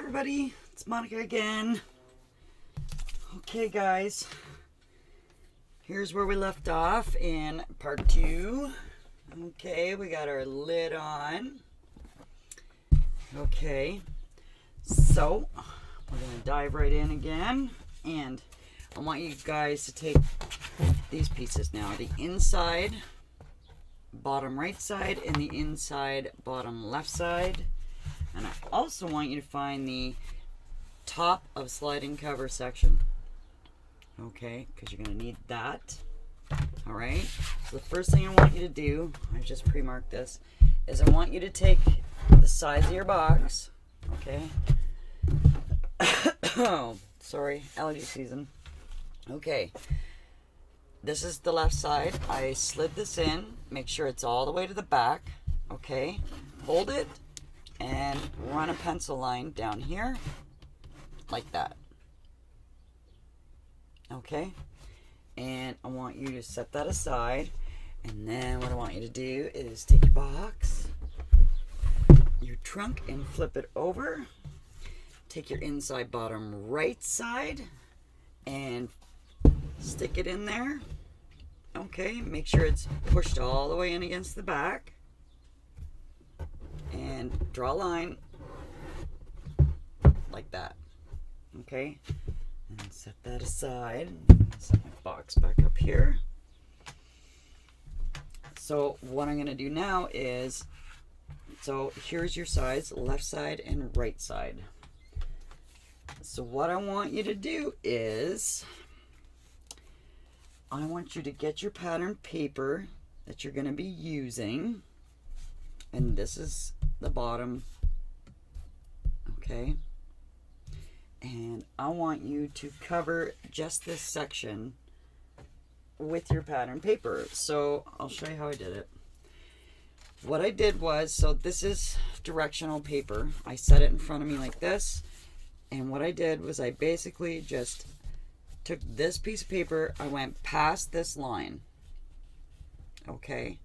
everybody, it's Monica again. Okay guys, here's where we left off in part 2. Okay, we got our lid on. Okay, so we're gonna dive right in again, and I want you guys to take these pieces now, the inside bottom right side and the inside bottom left side. And I also want you to find the top of sliding cover section. Okay, because you're going to need that. Alright, so the first thing I want you to do, I've just pre-marked this, is I want you to take the size of your box. Okay. Oh, sorry, allergy season. Okay. This is the left side. I slid this in. Make sure it's all the way to the back. Okay. Hold it and run a pencil line down here like that. Okay. And I want you to set that aside. And then what I want you to do is take your box, your trunk, and flip it over. Take your inside bottom right side and stick it in there. Okay, make sure it's pushed all the way in against the back. And draw a line like that. Okay, and set that aside. Set my box back up here. So what I'm going to do now is, so here's your sides, left side and right side. So what I want you to do is, I want you to get your pattern paper that you're going to be using, and this is the bottom, okay, and I want you to cover just this section with your pattern paper. So I'll show you how I did it. What I did was, so this is directional paper. I set it in front of me like this, and what I did was I basically just took this piece of paper, I went past this line. Okay,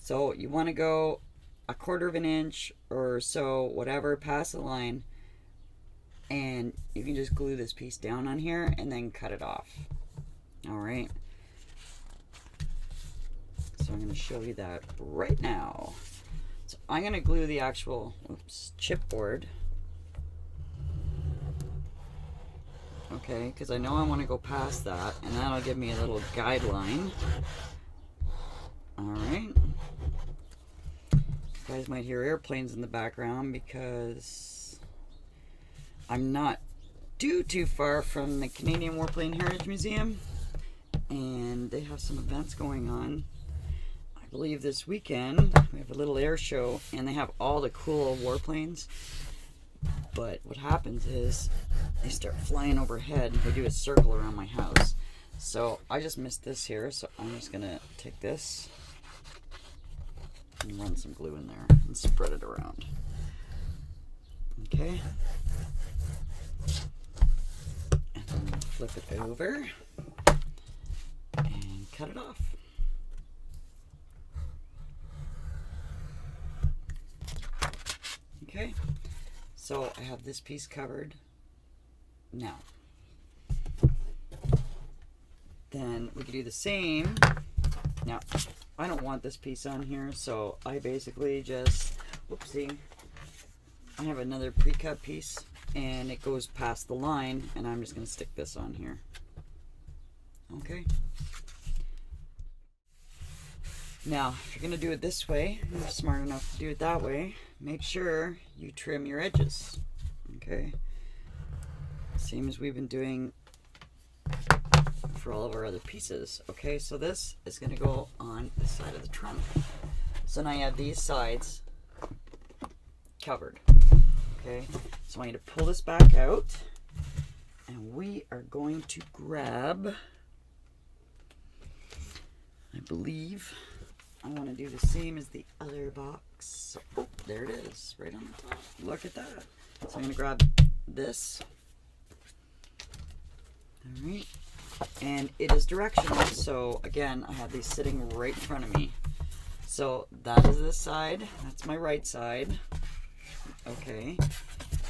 so you want to go 1/4 of an inch or so, whatever, past the line, and you can just glue this piece down on here and then cut it off. Alright, so I'm going to show you that right now. So I'm going to glue the actual chipboard. Okay, because I know I want to go past that, and that'll give me a little guideline. Alright. You guys might hear airplanes in the background because I'm not too far from the Canadian Warplane Heritage Museum, and they have some events going on. I believe this weekend we have a little air show, and they have all the cool warplanes. But what happens is they start flying overhead and they do a circle around my house. So I just missed this here, so I'm just gonna take this and run some glue in there and spread it around. Okay. And then flip it over and cut it off. Okay. So I have this piece covered. Now, then we can do the same. Now, I don't want this piece on here, so I basically just, whoopsie, I have another pre-cut piece, and it goes past the line, and I'm just going to stick this on here. Okay. Now, if you're going to do it this way, you're smart enough to do it that way, make sure you trim your edges. Okay. Same as we've been doing for all of our other pieces. Okay, so this is going to go on the side of the trunk. So now you have these sides covered. Okay, so I want you to pull this back out, and we are going to grab, I believe, I want to do the same as the other box. Oh, there it is, right on the top. Look at that. So I'm going to grab this. Alright. And it is directional, so again, I have these sitting right in front of me. So that is this side. That's my right side. Okay.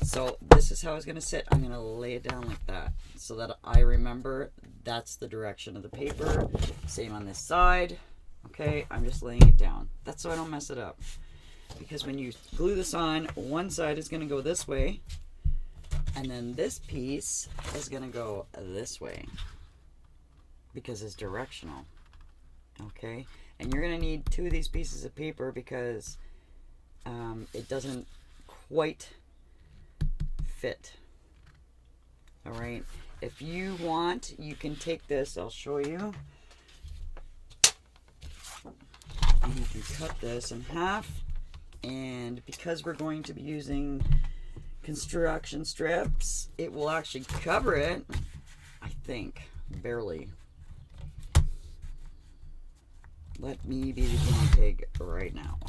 So So this is how it's going to sit. I'm going to lay it down like that so that I remember that's the direction of the paper. Same on this side. Okay, I'm just laying it down. That's so I don't mess it up. Because when you glue this on, one side is going to go this way, and then this piece is going to go this way because it's directional. Okay, and you're going to need 2 of these pieces of paper because it doesn't quite fit. All right, if you want, you can take this, I'll show you, and you can cut this in half. And because we're going to be using construction strips, it will actually cover it, I think, barely. Let me be the guinea pig right now.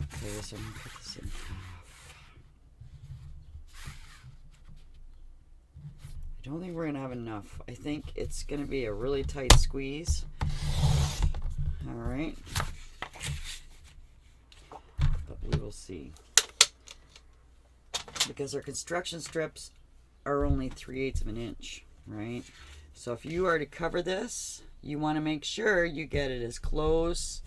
Okay, so I'm going to cut this in half. I don't think we're going to have enough. I think it's going to be a really tight squeeze. All right. We will see, because our construction strips are only 3/8 of an inch, right? So if you are to cover this, you want to make sure you get it as close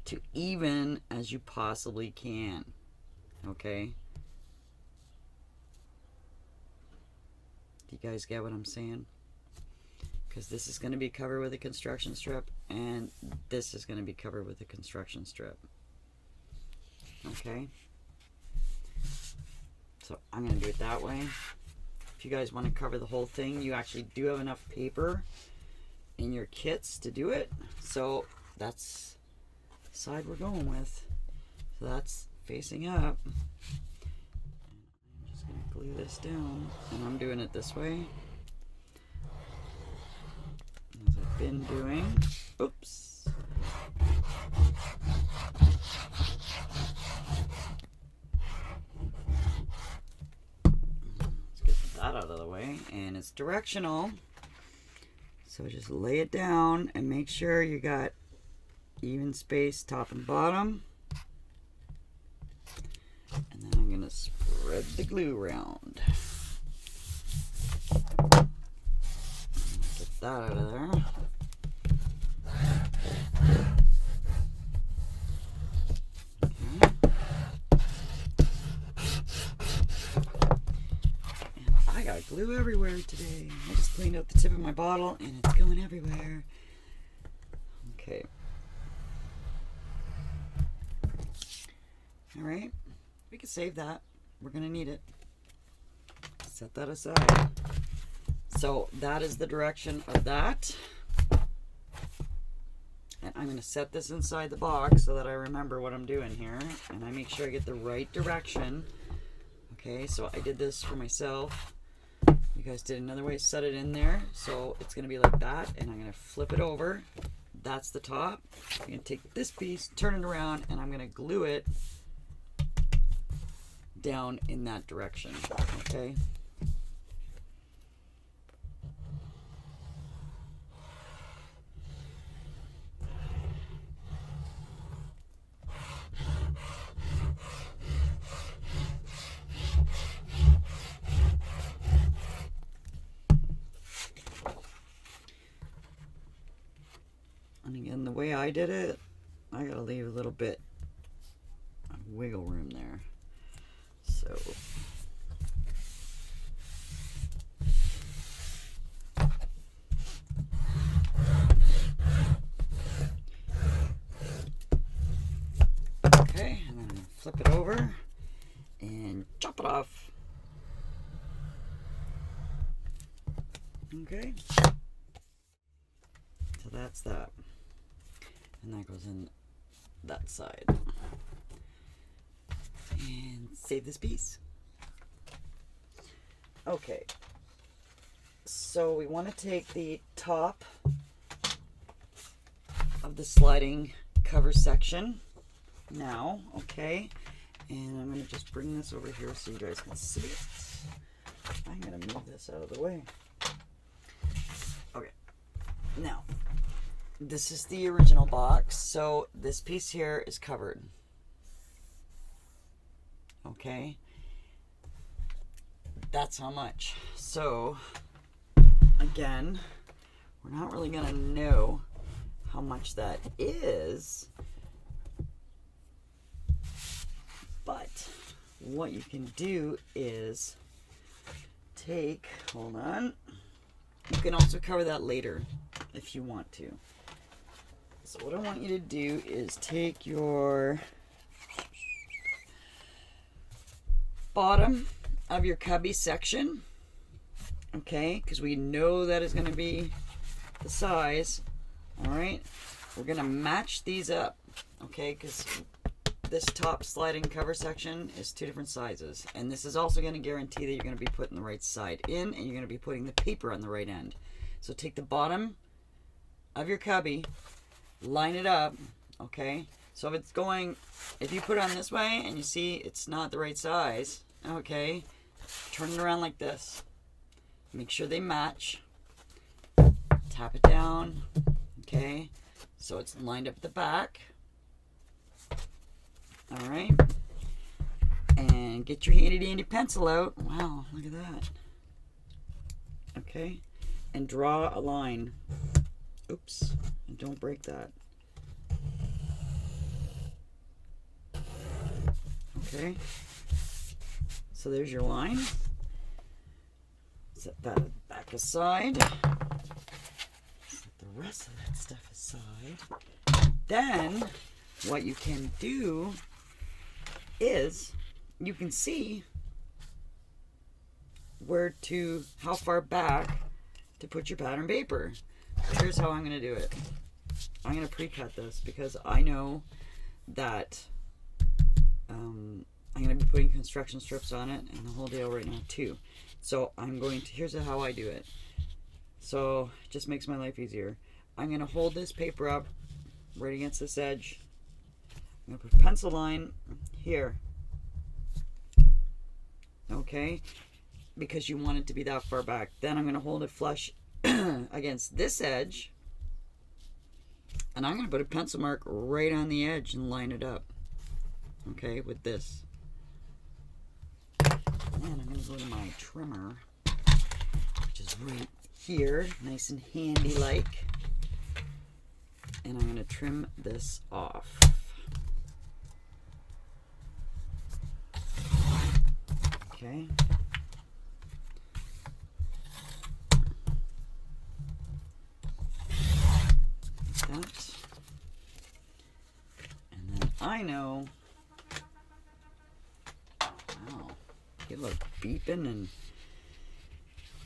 to even as you possibly can. Okay, do you guys get what I'm saying? Because this is going to be covered with a construction strip, and this is going to be covered with a construction strip. Okay, so I'm going to do it that way. If you guys want to cover the whole thing, you actually do have enough paper in your kits to do it. So that's the side we're going with. So that's facing up. I'm just going to glue this down, and I'm doing it this way, as I've been doing. Oops. That out of the way, and it's directional, so just lay it down and make sure you got even space top and bottom, and then I'm gonna spread the glue around. Get that out of there. Glue everywhere today. I just cleaned out the tip of my bottle and it's going everywhere. Okay. Alright. We can save that. We're going to need it. Set that aside. So that is the direction of that. And I'm going to set this inside the box so that I remember what I'm doing here. And I make sure I get the right direction. Okay, so I did this for myself. You guys did another way, set it in there. So it's going to be like that, and I'm going to flip it over. That's the top. I'm going to take this piece, turn it around, and I'm going to glue it down in that direction. Okay. And again, the way I did it, I gotta leave a little bit of wiggle room there. So okay, and then flip it over and chop it off. Okay, so that's that. And that goes in that side. And save this piece. Okay. So we want to take the top of the sliding cover section now, okay? And I'm going to just bring this over here so you guys can see it. I'm going to move this out of the way. Okay. Now, this is the original box, so this piece here is covered. Okay, that's how much. So again, we're not really gonna know how much that is, but what you can do is take, hold on, you can also cover that later if you want to. So what I want you to do is take your bottom of your cubby section, okay, because we know that is going to be the size. All right, we're going to match these up, okay, because this top sliding cover section is 2 different sizes, and this is also going to guarantee that you're going to be putting the right side in, and you're going to be putting the paper on the right end. So take the bottom of your cubby, line it up, okay. So if it's going, if you put it on this way and you see it's not the right size, okay, turn it around like this. Make sure they match. Tap it down, okay, so it's lined up at the back. All right, and get your handy dandy pencil out. Wow, look at that. Okay, and draw a line. Oops, and don't break that. Okay, so there's your line. Set that back aside. Set the rest of that stuff aside. Then what you can do is you can see how far back to put your pattern paper. Here's how I'm going to do it. I'm going to pre-cut this because I know that I'm going to be putting construction strips on it and the whole deal right now too. So I'm going to, here's how I do it. So it just makes my life easier. I'm going to hold this paper up right against this edge. I'm going to put a pencil line here, okay, because you want it to be that far back. Then I'm going to hold it flush against this edge, and I'm going to put a pencil mark right on the edge and line it up, okay, with this. And then I'm going to go to my trimmer, which is right here, nice and handy like, and I'm going to trim this off. Okay. Like that. And then I know, wow, people are beeping and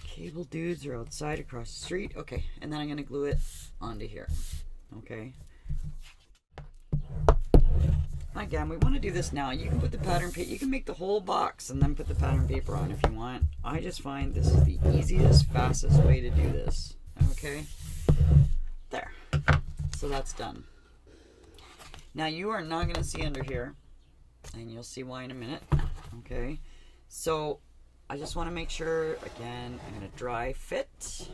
cable dudes are outside across the street. Okay, and then I'm going to glue it onto here. Okay. Again, we want to do this now. You can put the pattern paper, you can make the whole box and then put the pattern paper on if you want. I just find this is the easiest, fastest way to do this. Okay? There. So that's done. Now you are not going to see under here, and you'll see why in a minute. Okay? So I just want to make sure, again, I'm going to dry fit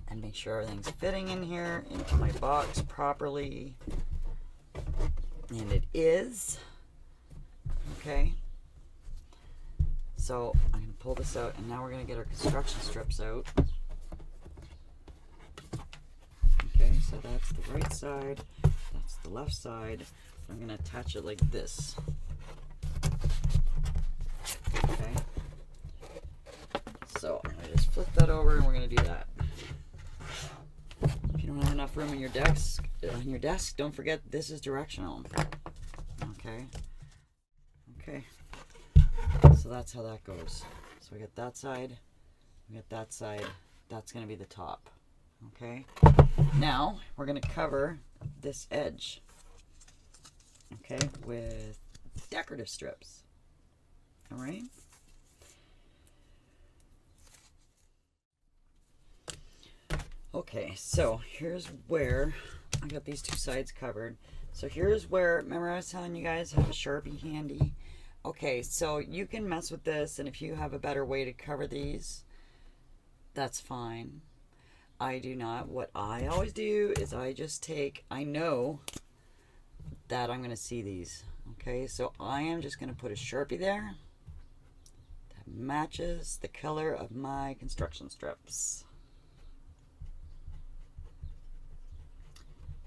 and make sure everything's fitting in here into my box properly. And it is. Okay. So I'm going to pull this out, and now we're going to get our construction strips out. Okay, so that's the right side. That's the left side. I'm going to attach it like this. Okay. So I'm going to just flip that over, and we're going to do that. If you don't have enough room on your desk, don't forget this is directional. Okay. Okay. So that's how that goes. So we got that side, we got that side. That's going to be the top. Okay. Now we're going to cover this edge. Okay, with decorative strips. All right. Okay, so here's where I got these two sides covered. So here's where, remember I was telling you guys, have a Sharpie handy. Okay, so you can mess with this, and if you have a better way to cover these, that's fine. I do not. What I always do is I just take, I know that I'm going to see these. Okay, so I am just going to put a Sharpie there. Tap matches the color of my construction strips.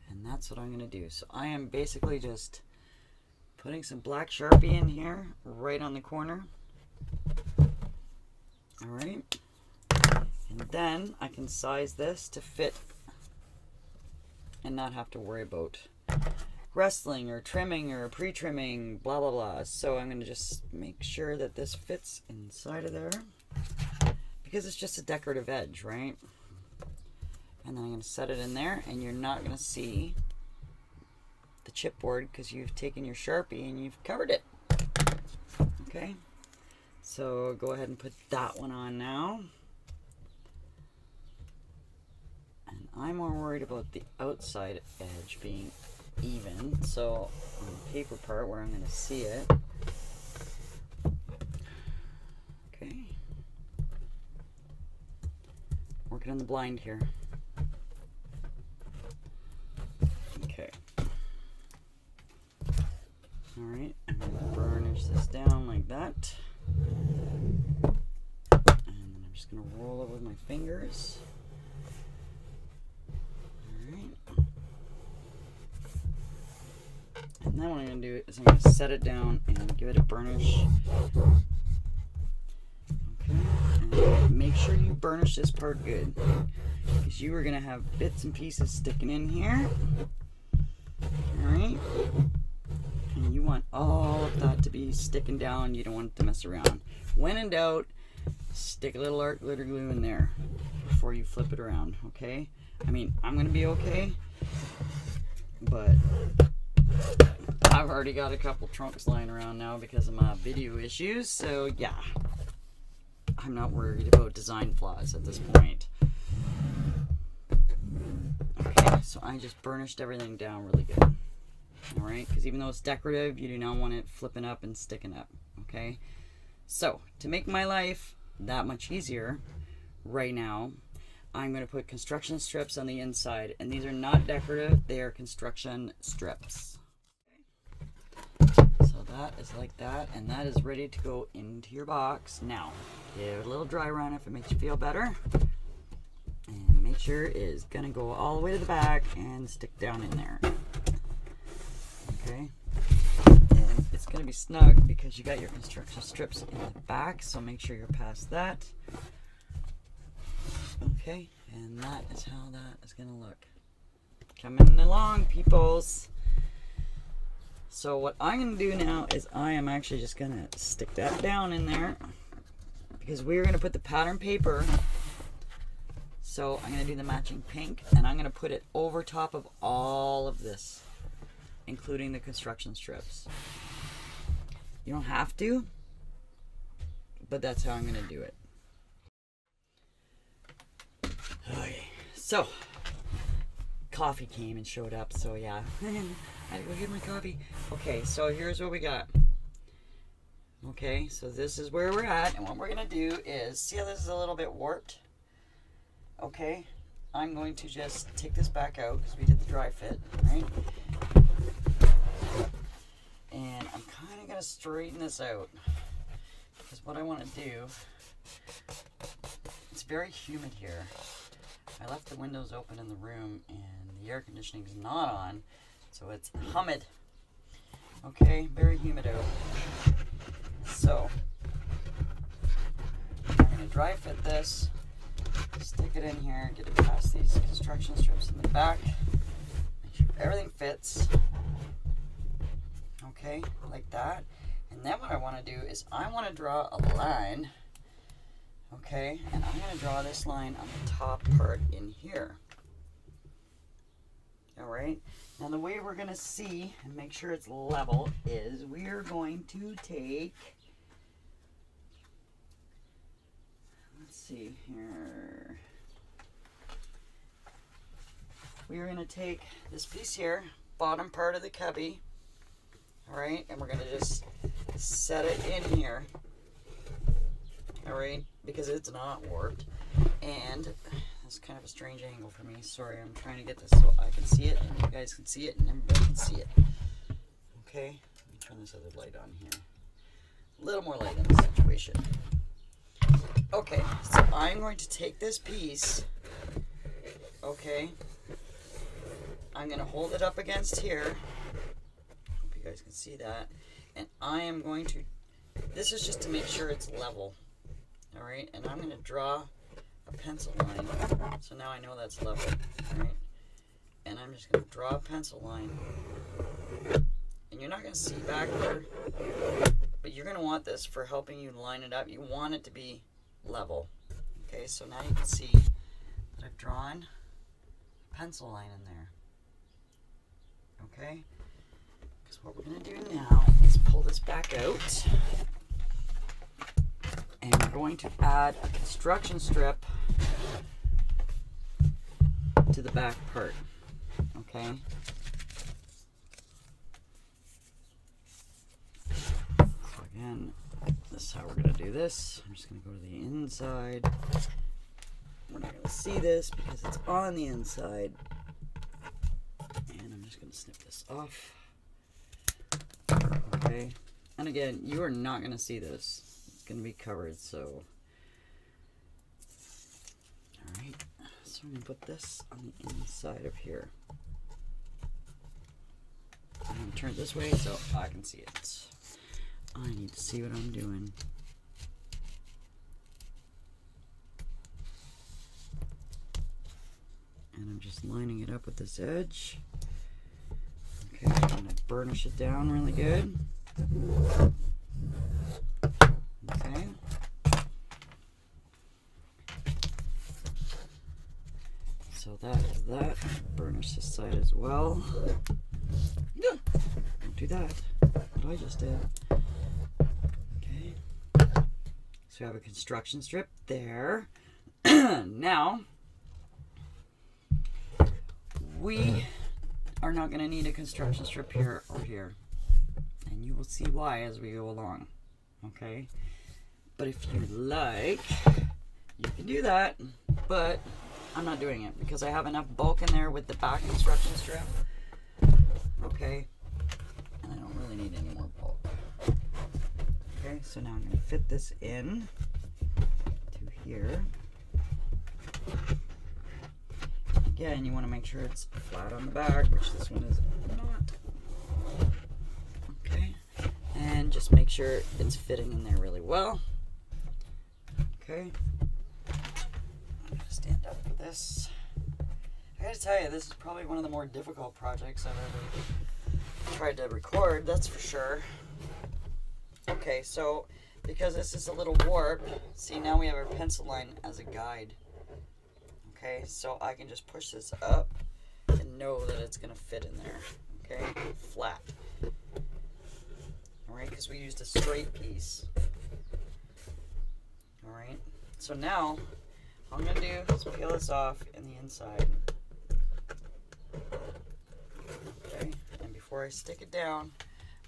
And that's what I'm going to do. So I am basically just putting some black Sharpie in here, right on the corner. Alright. And then I can size this to fit and not have to worry about wrestling or trimming or pre-trimming, blah blah blah. So I'm going to just make sure that this fits inside of there, because it's just a decorative edge, right? And then I'm going to set it in there, and you're not going to see the chipboard because you've taken your Sharpie and you've covered it. Okay, so go ahead and put that one on now. And I'm more worried about the outside edge being even, so on the paper part where I'm going to see it. Okay, working on the blind here. Okay, alright, I'm going to burnish this down like that, and then I'm just going to roll it with my fingers. And then what I'm going to do is I'm going to set it down and give it a burnish. Okay, and make sure you burnish this part good, because you are going to have bits and pieces sticking in here. Alright, and you want all of that to be sticking down. You don't want it to mess around. When in doubt, stick a little art glitter glue in there before you flip it around, okay? I mean, I'm going to be okay, but I've already got a couple trunks lying around now because of my video issues, so yeah, I'm not worried about design flaws at this point. Okay, so I just burnished everything down really good. Alright, because even though it's decorative, you do not want it flipping up and sticking up. Okay, so to make my life that much easier right now, I'm going to put construction strips on the inside, and these are not decorative, they are construction strips. So that is like that, and that is ready to go into your box. Now, give it a little dry run if it makes you feel better, and make sure it is going to go all the way to the back and stick down in there. Okay, and it's going to be snug because you got your construction strips in the back, so make sure you're past that. Okay, and that is how that is going to look. Coming along, peoples. So what I'm going to do now is I am actually just going to stick that down in there, because we're going to put the pattern paper. So I'm going to do the matching pink, and I'm going to put it over top of all of this, including the construction strips. You don't have to, but that's how I'm going to do it. Okay, so coffee came and showed up, so yeah, I had to go get my coffee. Okay, so here's what we got. Okay, so this is where we're at, and what we're gonna do is, see how this is a little bit warped? Okay, I'm going to just take this back out because we did the dry fit, right? And I'm kind of gonna straighten this out, because what I want to do, it's very humid here. I left the windows open in the room and the air conditioning is not on, so it's humid. Okay, very humid out. So I'm going to dry fit this, stick it in here, get it past these construction strips in the back, make sure everything fits. Okay, like that. And then what I want to do is I want to draw a line. Okay, and I'm going to draw this line on the top part in here. Alright, now the way we're going to see and make sure it's level is we are going to take, let's see here, we are going to take this piece here, bottom part of the cubby, alright, and we're going to just set it in here. Alright, because it's not warped, and it's kind of a strange angle for me. Sorry, I'm trying to get this so I can see it, and you guys can see it, and everybody can see it. Okay, let me turn this other light on here. A little more light in this situation. Okay, so I'm going to take this piece, okay, I'm going to hold it up against here, hope you guys can see that, and I am going to, this is just to make sure it's level, alright, and I'm going to draw a pencil line, so now I know that's level, alright, and I'm just going to draw a pencil line, and you're not going to see back there, but you're going to want this for helping you line it up. You want it to be level. Okay, so now you can see that I've drawn a pencil line in there. Okay, because what we're going to do now is pull this back out, and we're going to add a construction strip to the back part. Okay. So again, this is how we're going to do this. I'm just going to go to the inside. We're not going to see this because it's on the inside. And I'm just going to snip this off. Okay. And again, you are not going to see this. It's going to be covered, so. Alright. So I'm going to put this on the inside of here. I'm going to turn it this way so I can see it. I need to see what I'm doing. And I'm just lining it up with this edge. Okay, I'm going to burnish it down really good. Okay. So that is that. Burnish this side as well. Don't do that. What I just did. Okay. So we have a construction strip there. Now, we are not going to need a construction strip here or here. And you will see why as we go along. Okay? But if you like, you can do that. But I'm not doing it because I have enough bulk in there with the back construction strip. Okay? And I don't really need any more bulk. Okay, so now I'm going to fit this in to here. Again, you want to make sure it's flat on the back, which this one is not. Okay, and just make sure it's fitting in there really well. Okay, I'm going to stand up for this. I gotta tell you, this is probably one of the more difficult projects I've ever tried to record, that's for sure. Okay, so because this is a little warped, see now we have our pencil line as a guide. Okay, so I can just push this up and know that it's going to fit in there. Okay, flat. Alright, because we used a straight piece. Alright, so now all I'm going to do is peel this off in the inside. Okay, and before I stick it down,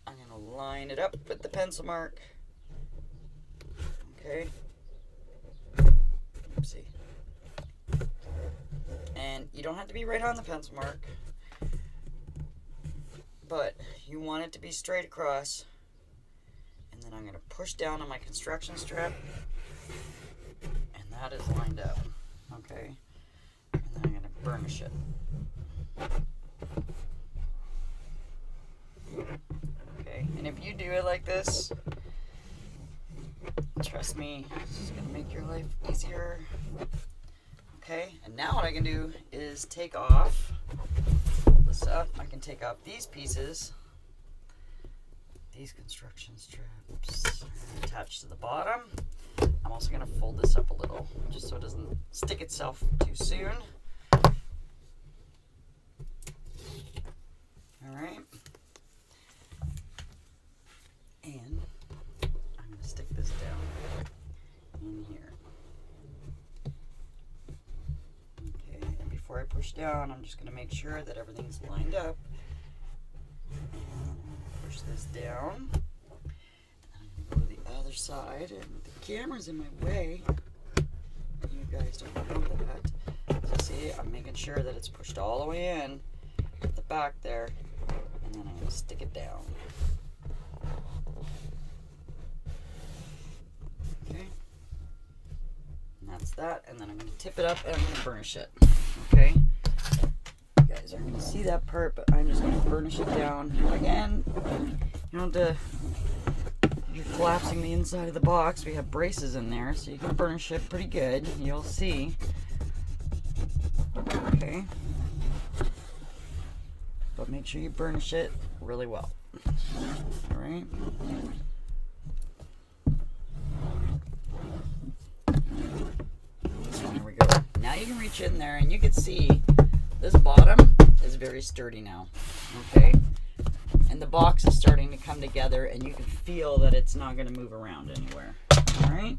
I'm going to line it up with the pencil mark. Okay. Oopsie. And you don't have to be right on the pencil mark, but you want it to be straight across. And then I'm going to push down on my construction strip, and that is lined up. Okay. And then I'm going to burnish it. Okay, and if you do it like this, trust me, this is going to make your life easier. Okay, and now what I can do is take off, pull this up, I can take off these pieces, these construction strips, attached to the bottom. I'm also going to fold this up a little, just so it doesn't stick itself too soon. Alright. And I'm going to stick this down in here. Okay, and before I push down, I'm just going to make sure that everything's lined up. And I'm going to push this down. And I'm going to go to the other side, and the camera's in my way. You guys don't know that. So see, I'm making sure that it's pushed all the way in at the back there, and then I'm going to stick it down. Okay. just that, and then I'm going to tip it up and I'm going to burnish it. Okay? You guys aren't going to see that part, but I'm just going to burnish it down. Again, you don't have to, if you're collapsing the inside of the box, we have braces in there, so you can burnish it pretty good. You'll see. Okay? But make sure you burnish it really well. Alright? There we go. Now you can reach in there and you can see this bottom is very sturdy now. Okay? And the box is starting to come together and you can feel that it's not going to move around anywhere. Alright?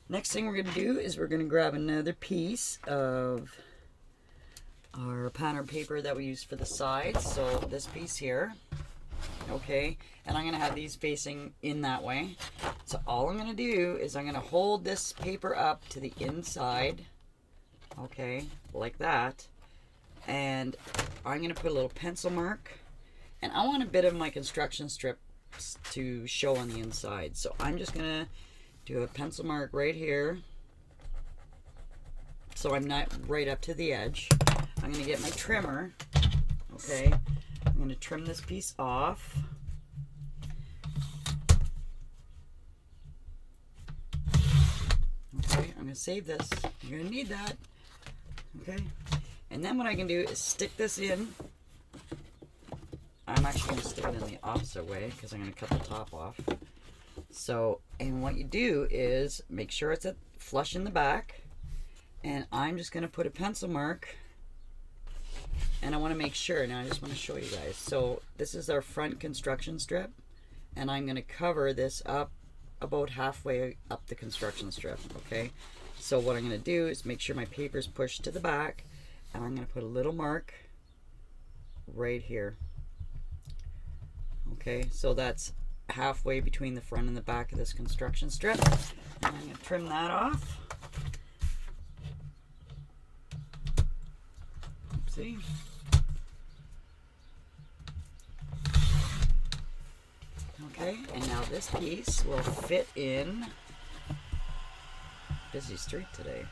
Next thing we're going to do is we're going to grab another piece of our pattern paper that we use for the sides. So this piece here. Okay, and I'm going to have these facing in that way. So all I'm going to do is I'm going to hold this paper up to the inside, okay, like that, and I'm going to put a little pencil mark, and I want a bit of my construction strips to show on the inside. So I'm just going to do a pencil mark right here, so I'm not right up to the edge. I'm going to get my trimmer, okay, I'm going to trim this piece off. Okay, I'm going to save this. You're going to need that. Okay, and then what I can do is stick this in. I'm actually going to stick it in the opposite way because I'm going to cut the top off. So, and what you do is make sure it's flush in the back. And I'm just going to put a pencil mark. And I want to make sure, now I just want to show you guys. So this is our front construction strip, and I'm going to cover this up about halfway up the construction strip, okay? So what I'm going to do is make sure my paper's pushed to the back, and I'm going to put a little mark right here. Okay, so that's halfway between the front and the back of this construction strip. And I'm going to trim that off. See? Okay, and now this piece will fit in. Busy street today.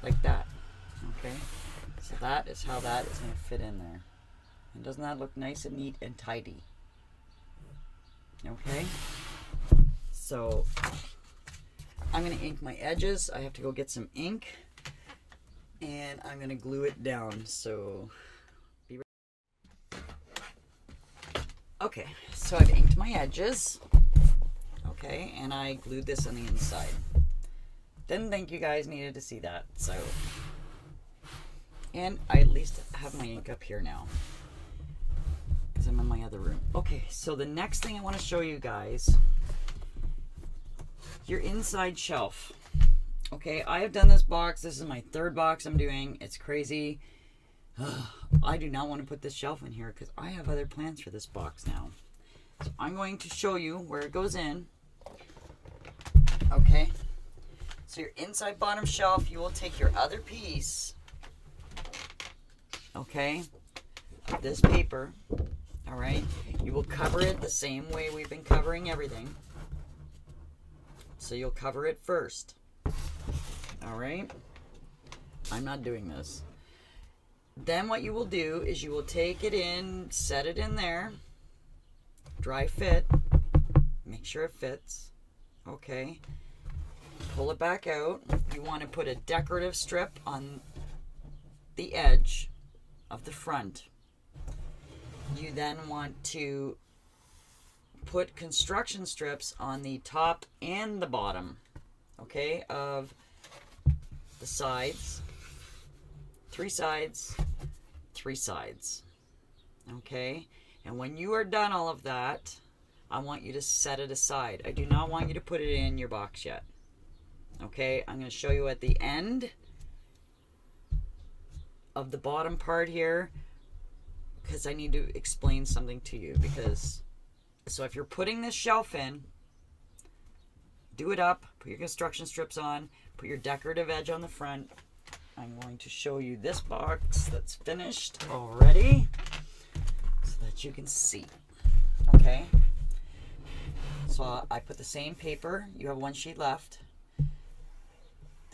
Like that. Okay, so that is how that is going to fit in there. And doesn't that look nice and neat and tidy? Okay, so I'm going to ink my edges. I have to go get some ink. And I'm going to glue it down, so be ready. Okay, so I've inked my edges. Okay, and I glued this on the inside. Didn't think you guys needed to see that, so. And I at least have my ink up here now, because I'm in my other room. Okay, so the next thing I want to show you guys, your inside shelf. Okay, I have done this box. This is my third box I'm doing. It's crazy. I do not want to put this shelf in here because I have other plans for this box now. So I'm going to show you where it goes in. Okay, so your inside bottom shelf, you will take your other piece, okay, of this paper, all right, you will cover it the same way we've been covering everything. So you'll cover it first. All right, I'm not doing this. Then what you will do is you will take it in, set it in there, dry fit, make sure it fits, okay, pull it back out. You want to put a decorative strip on the edge of the front. You then want to put construction strips on the top and the bottom, okay, of the sides, three sides, okay? And when you are done all of that, I want you to set it aside. I do not want you to put it in your box yet, okay? I'm going to show you at the end of the bottom part here, because I need to explain something to you. Because, so if you're putting this shelf in, do it up, put your construction strips on, put your decorative edge on the front. I'm going to show you this box that's finished already so that you can see. Okay, so I put the same paper. You have one sheet left.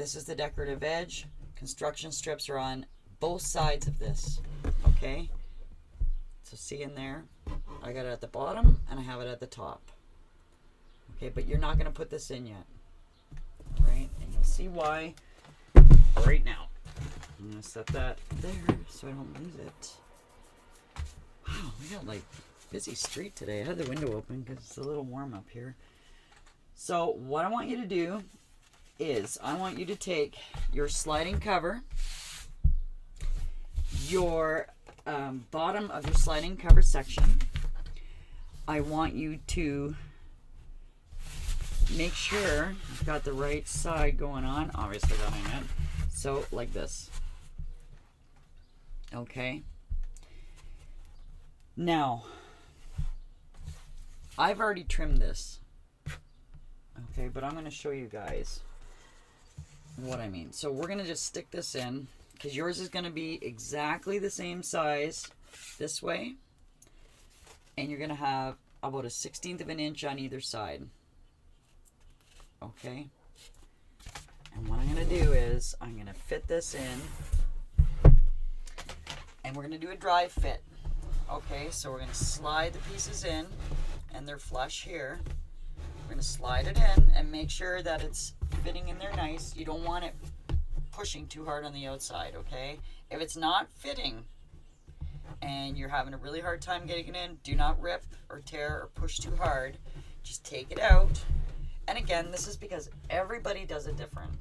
This is the decorative edge. Construction strips are on both sides of this, okay? So see in there, I got it at the bottom and I have it at the top. Okay, but you're not gonna put this in yet, all right? And you'll see why right now. I'm gonna set that there so I don't lose it. Wow, we got like busy street today. I had the window open because it's a little warm up here. So what I want you to do is I want you to take your sliding cover, your bottom of your sliding cover section. I want you to make sure you've got the right side going on. Obviously that ain't it. So like this. Okay. Now, I've already trimmed this. Okay, but I'm going to show you guys what I mean. So we're going to just stick this in because yours is going to be exactly the same size this way. And you're going to have about a 1/16 of an inch on either side. Okay. And what I'm going to do is I'm going to fit this in. And we're going to do a dry fit. Okay, so we're going to slide the pieces in and they're flush here. We're going to slide it in and make sure that it's fitting in there nice. You don't want it pushing too hard on the outside, okay? If it's not fitting and you're having a really hard time getting it in, do not rip or tear or push too hard. Just take it out. And again, this is because everybody does it different.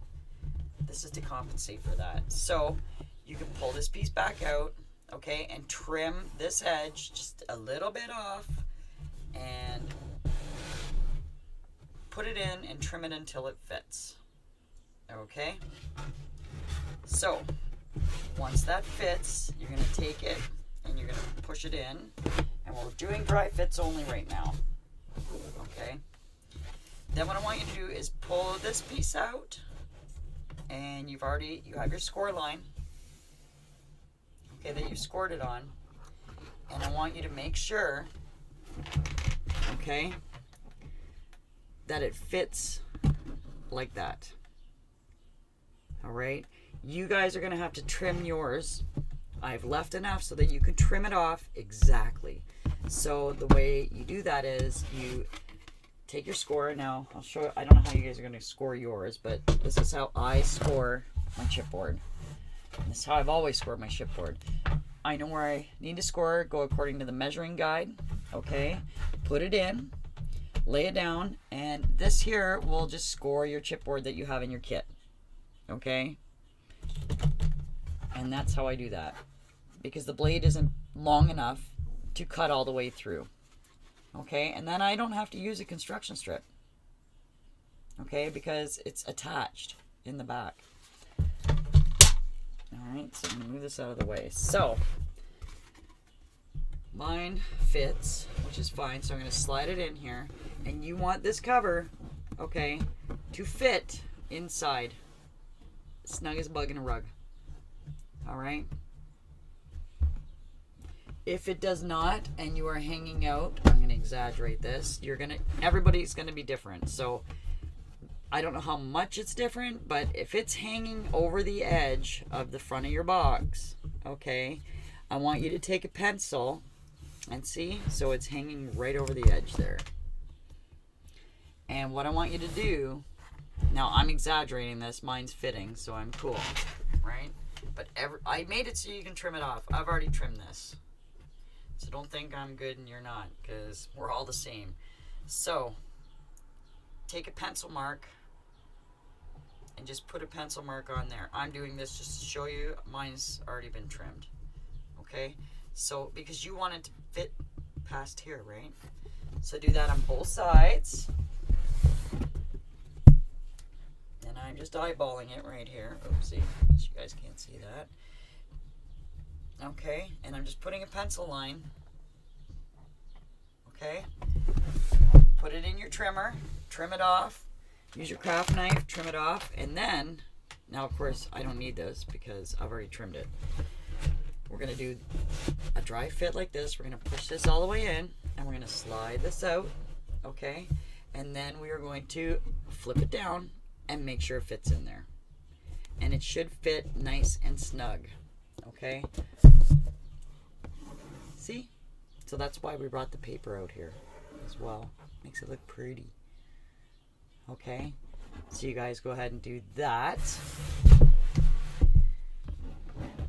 This is to compensate for that. So you can pull this piece back out, okay, and trim this edge just a little bit off and put it in and trim it until it fits. Okay? So, once that fits, you're going to take it and you're going to push it in. And we're doing dry fits only right now. Okay? Then what I want you to do is pull this piece out and you have your score line, okay, that you scored it on. And I want you to make sure, okay, that it fits like that. All right, you guys are gonna have to trim yours. I've left enough so that you can trim it off exactly. So the way you do that is you take your score. Now I'll show you, I don't know how you guys are gonna score yours, but this is how I score my chipboard. This is how I've always scored my chipboard. I know where I need to score, go according to the measuring guide, okay? Put it in, lay it down, and this here will just score your chipboard that you have in your kit, okay? And that's how I do that, because the blade isn't long enough to cut all the way through, okay? And then I don't have to use a construction strip, okay, because it's attached in the back. Alright, so I'm going to move this out of the way. So, mine fits, which is fine, so I'm going to slide it in here. And you want this cover, okay, to fit inside. Snug as a bug in a rug. Alright? If it does not, and you are hanging out, I'm going to exaggerate this, everybody's going to be different. So, I don't know how much it's different, but if it's hanging over the edge of the front of your box, okay, I want you to take a pencil and see, so it's hanging right over the edge there. And what I want you to do, now I'm exaggerating this, mine's fitting, so I'm cool, right? But I made it so you can trim it off. I've already trimmed this. So don't think I'm good and you're not, because we're all the same. So, take a pencil mark and just put a pencil mark on there. I'm doing this just to show you mine's already been trimmed. Okay? So, because you want it to fit past here, right? So do that on both sides. And I'm just eyeballing it right here. Oopsie, I guess you guys can't see that. Okay, and I'm just putting a pencil line. Okay? Put it in your trimmer, trim it off. Use your craft knife, trim it off, and then, now of course I don't need this because I've already trimmed it. We're going to do a dry fit like this. We're going to push this all the way in, and we're going to slide this out, okay? And then we are going to flip it down and make sure it fits in there. and it should fit nice and snug. Okay, see? So that's why we brought the paper out here as well. Makes it look pretty. Okay, so you guys go ahead and do that.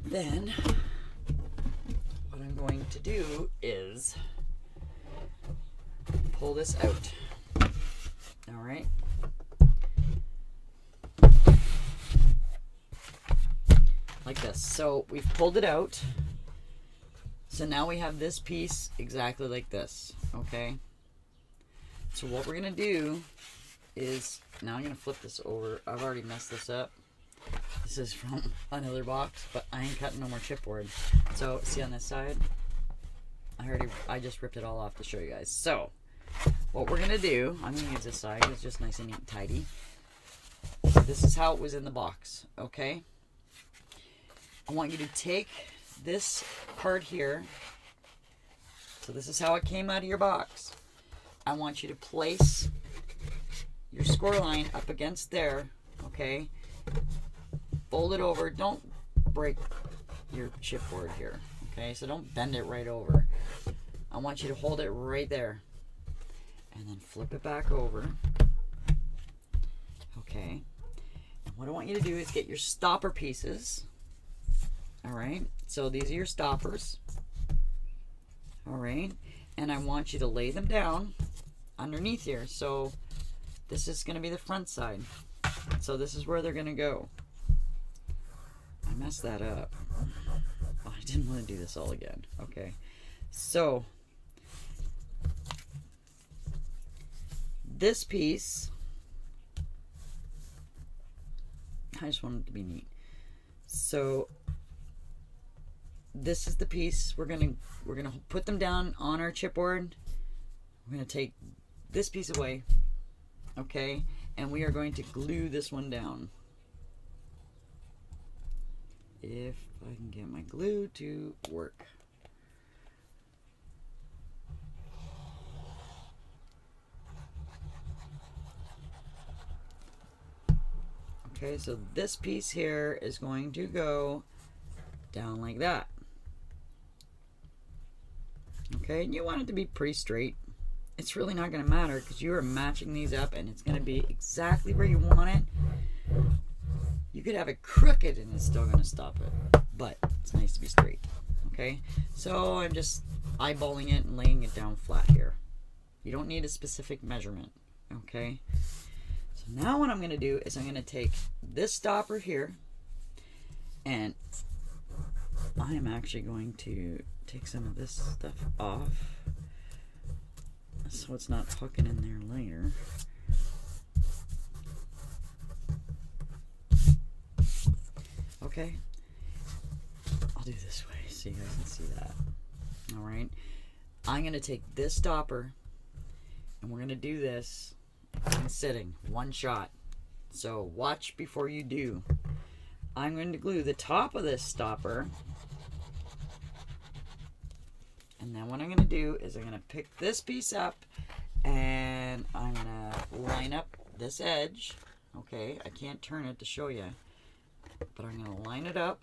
Then what I'm going to do is pull this out. All right. Like this. So we've pulled it out. So now we have this piece exactly like this. Okay. So what we're going to do is, now I'm going to flip this over. I've already messed this up. This is from another box, but I ain't cutting no more chipboard. So see on this side, I just ripped it all off to show you guys. So what we're going to do, I'm going to use this side. It's just nice and neat and tidy. This is how it was in the box. Okay. I want you to take this part here. So this is how it came out of your box. I want you to place your score line up against there. Okay. Fold it over. Don't break your chipboard here. Okay. So don't bend it right over. I want you to hold it right there. And then flip it back over. Okay. And what I want you to do is get your stopper pieces. Alright, so these are your stoppers. Alright, and I want you to lay them down underneath here. So this is going to be the front side. So this is where they're going to go. I messed that up. Oh, I didn't want to do this all again. Okay, so this piece, I just wanted it to be neat. So this is the piece we're gonna put them down on our chipboard. We're gonna take this piece away, okay, and we are going to glue this one down. If I can get my glue to work. Okay, so this piece here is going to go down like that. Okay, and you want it to be pretty straight. It's really not going to matter because you are matching these up and it's going to be exactly where you want it. You could have it crooked and it's still going to stop it, but it's nice to be straight. Okay, so I'm just eyeballing it and laying it down flat here. You don't need a specific measurement. Okay, so now what I'm going to do is I'm going to take this stopper here, and I am actually going to take some of this stuff off so it's not hooking in there later. Okay, I'll do this way so you guys can see that. Alright, I'm going to take this stopper and we're going to do this in sitting, one shot. So watch before you do. I'm going to glue the top of this stopper, and then what I'm going to do is I'm going to pick this piece up and I'm going to line up this edge. Okay, I can't turn it to show you, but I'm going to line it up.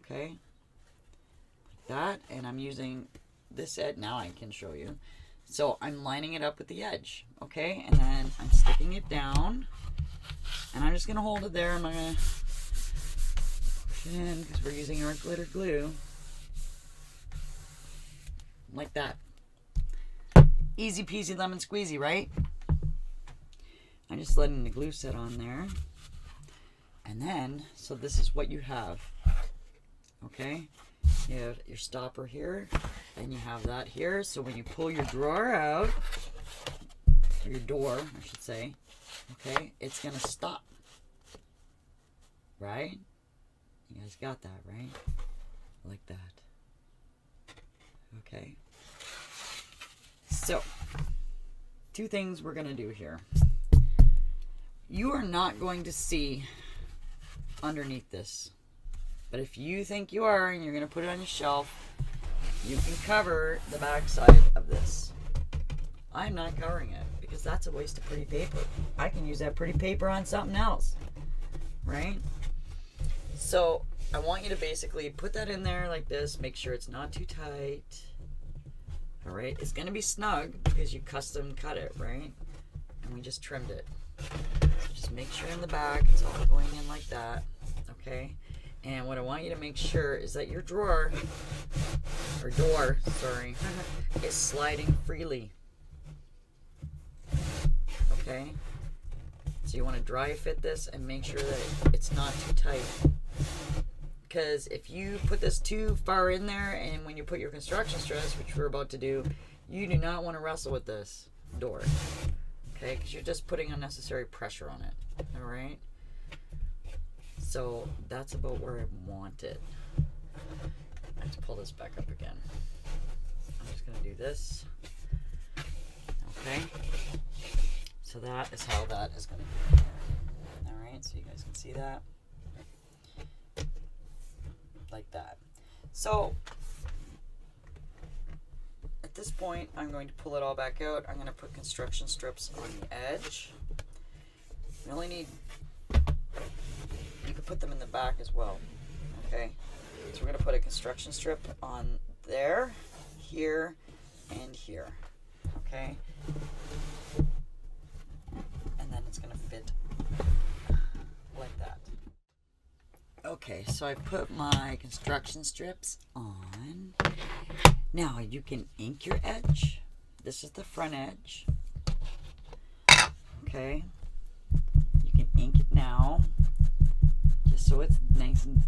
Okay, like that, and I'm using this edge. Now I can show you. So I'm lining it up with the edge. Okay, and then I'm sticking it down. And I'm just going to hold it there. I'm not going to push it in because we're using our glitter glue. Like that. Easy peasy lemon squeezy, right? I'm just letting the glue set on there. And then, so this is what you have. Okay? You have your stopper here. And you have that here. So when you pull your drawer out, or your door, I should say, okay, it's going to stop. Right? You guys got that, right? Like that. Okay. So, two things we're going to do here. You are not going to see underneath this. But if you think you are and you're going to put it on your shelf, you can cover the back side of this. I'm not covering it because because that's a waste of pretty paper. I can use that pretty paper on something else, right? So I want you to basically put that in there like this. Make sure it's not too tight. All right, it's gonna be snug because you custom cut it, right? And we just trimmed it. So just make sure in the back it's all going in like that, okay? And what I want you to make sure is that your door, sorry, is sliding freely. Okay? So you want to dry fit this and make sure that it's not too tight. Because if you put this too far in there, and when you put your construction strips, which we're about to do, you do not want to wrestle with this door. Okay? Because you're just putting unnecessary pressure on it. Alright? So that's about where I want it. I have to pull this back up again. I'm just going to do this. Okay? So that is how that is going to be. Alright, so you guys can see that. Like that. So at this point, I'm going to pull it all back out. I'm going to put construction strips on the edge. You only need, you can put them in the back as well. Okay, so we're going to put a construction strip on there, here, and here. Okay, and then it's going to fit like that. Okay, so I put my construction strips on. Now you can ink your edge. This is the front edge. Okay, you can ink it now, just so it's nice and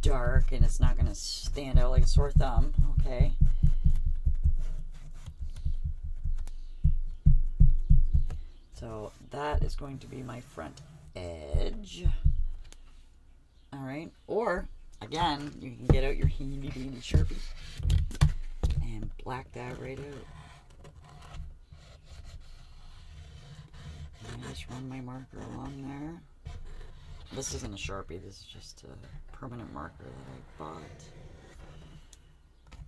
dark and it's not going to stand out like a sore thumb. Okay. So that is going to be my front edge. Alright, or again, you can get out your handy dandy Sharpie and black that right out. And I just run my marker along there. This isn't a Sharpie, this is just a permanent marker that I bought.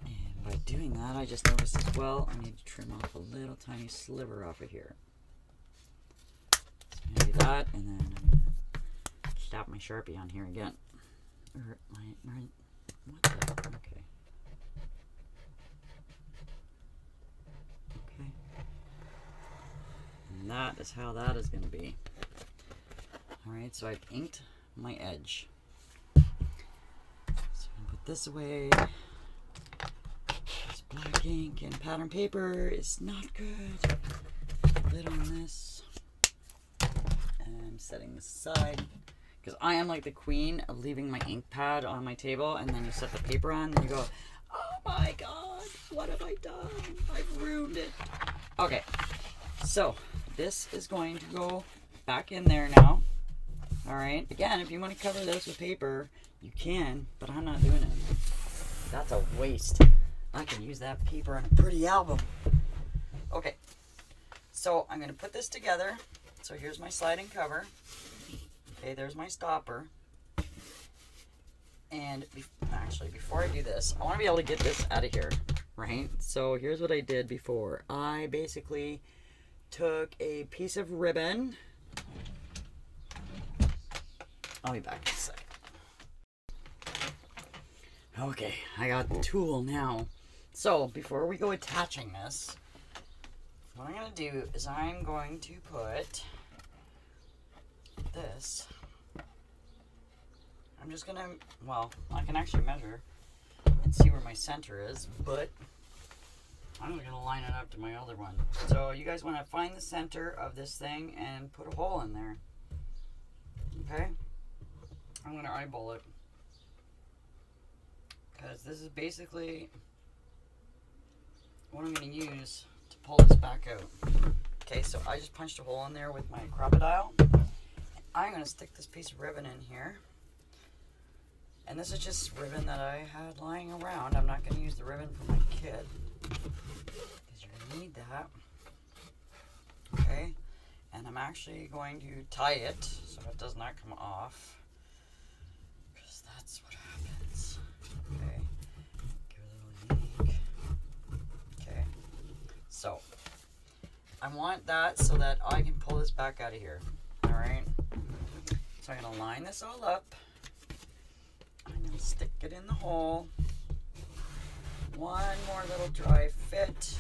And by doing that, I just noticed as well, I need to trim off a little tiny sliver off of here. So I'm going to do that, and then I'm going to slap my Sharpie on here again. Or what the? Okay. Okay. And that is how that is going to be. Alright, so I've inked my edge. So I'm going to put this away. This black ink and pattern paper is not good. Lid on this. And I'm setting this aside. Because I am like the queen of leaving my ink pad on my table, and then you set the paper on, and you go, oh my god, what have I done? I've ruined it. Okay, so this is going to go back in there now. Alright, again, if you want to cover this with paper, you can, but I'm not doing it. That's a waste. I can use that paper on a pretty album. Okay, so I'm going to put this together. So here's my sliding cover. Okay, there's my stopper. And actually, before I do this, I want to be able to get this out of here, right? So here's what I did before. I basically took a piece of ribbon. I'll be back in a second. Okay, I got the tool now. So before we go attaching this, what I'm going to do is I'm going to put this. I'm just gonna, well, I can actually measure and see where my center is, but I'm just gonna line it up to my other one. So you guys want to find the center of this thing and put a hole in there. Okay, I'm gonna eyeball it because this is basically what I'm gonna use to pull this back out. Okay, so I just punched a hole in there with my crocodile. I'm going to stick this piece of ribbon in here. And this is just ribbon that I had lying around. I'm not going to use the ribbon for my kid, because you're going to need that. Okay. And I'm actually going to tie it so it does not come off, because that's what happens. Okay. Give it a little yank. Okay. So I want that so that I can pull this back out of here. All right. So I'm gonna line this all up. I'm gonna stick it in the hole. One more little dry fit.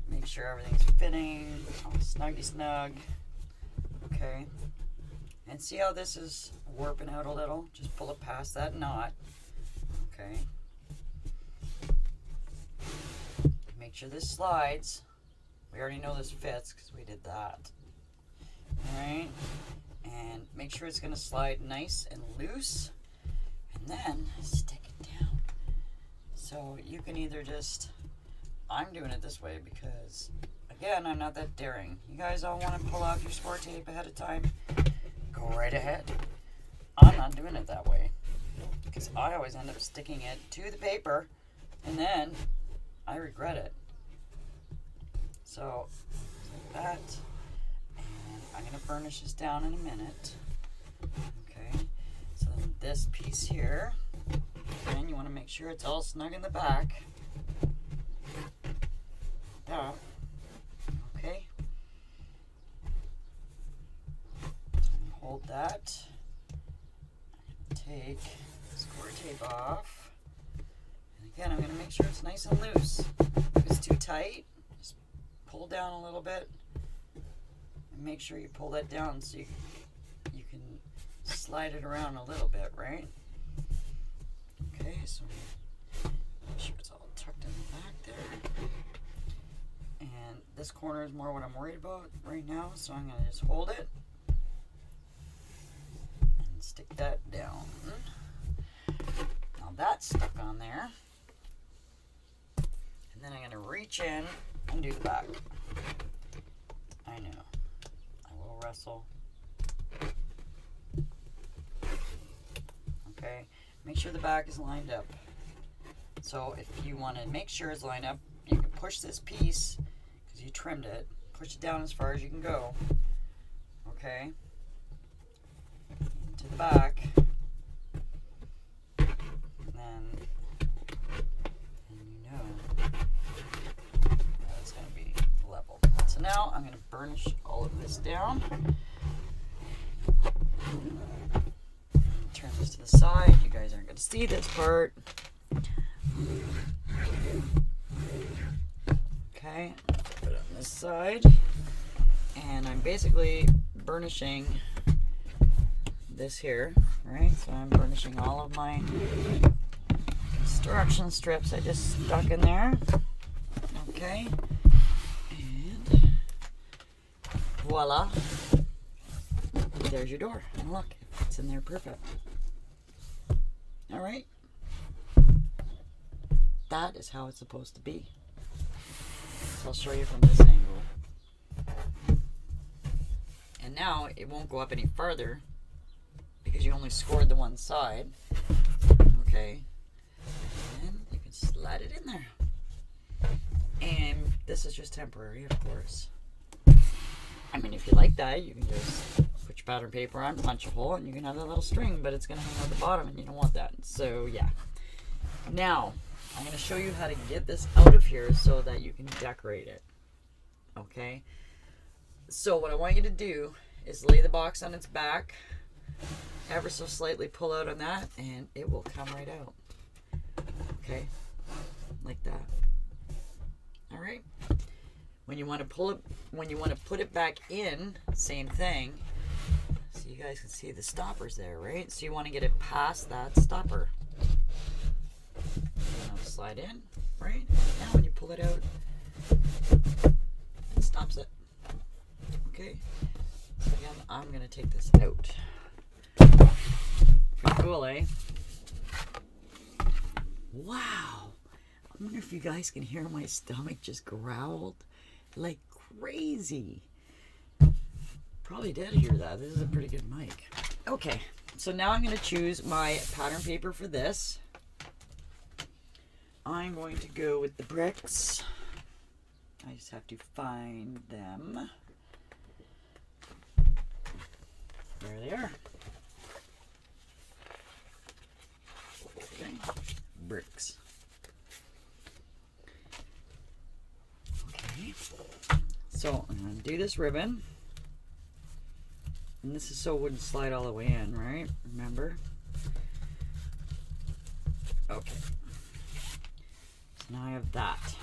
Make sure everything's fitting, all snuggy snug. Okay. And see how this is warping out a little? Just pull it past that knot. Okay. Make sure this slides. We already know this fits because we did that. Alright. And make sure it's going to slide nice and loose. And then stick it down. So you can either just... I'm doing it this way because, again, I'm not that daring. You guys all want to pull off your score tape ahead of time? Go right ahead. I'm not doing it that way because I always end up sticking it to the paper and then I regret it. So, like that. And I'm going to burnish this down in a minute. Okay. So then this piece here, again, you want to make sure it's all snug in the back. That. Okay. Hold that. Take score tape off. And again, I'm going to make sure it's nice and loose. If it's too tight, just pull down a little bit. And make sure you pull that down so you can slide it around a little bit, right? Okay, so make sure it's all tucked in the back there. And this corner is more what I'm worried about right now, so I'm going to just hold it and stick that down. Now that's stuck on there. And then I'm going to reach in and do the back. I know. I will wrestle. Okay. Make sure the back is lined up. So if you want to make sure it's lined up, you can push this piece, because you trimmed it, push it down as far as you can go. Okay. Into the back. And then, you know, that's going to be level. So now I'm going to burnish all of this down. Turn this to the side. You guys aren't going to see this part. Okay, put it on this side, and I'm basically burnishing this here, right? So I'm burnishing all of my construction strips I just stuck in there. Okay, and voila, there's your door, and look, it's in there perfect. All right, that is how it's supposed to be. So I'll show you from this angle. And now it won't go up any further because you only scored the one side. Okay. And you can slide it in there. And this is just temporary, of course. I mean, if you like that, you can just put your pattern paper on, punch a hole, and you can have that little string, but it's going to hang out the bottom, and you don't want that. So, yeah. Now, I'm going to show you how to get this out of here so that you can decorate it. Okay? So what I want you to do is lay the box on its back, ever so slightly pull out on that, and it will come right out. Okay? Like that. All right? When you want to pull it, when you want to put it back in, same thing. So you guys can see the stoppers there, right? So you want to get it past that stopper. Slide in, right? Now when you pull it out, it stops it. Okay? So again, I'm going to take this out. Pretty cool, eh? Wow! I wonder if you guys can hear my stomach just growled like crazy. Probably did hear that. This is a pretty good mic. Okay, so now I'm going to choose my pattern paper for this. I'm going to go with the bricks. I just have to find them. There they are. Okay. Bricks. Okay. So I'm going to do this ribbon. And this is so it wouldn't slide all the way in, right? Remember? Okay. So now I have that.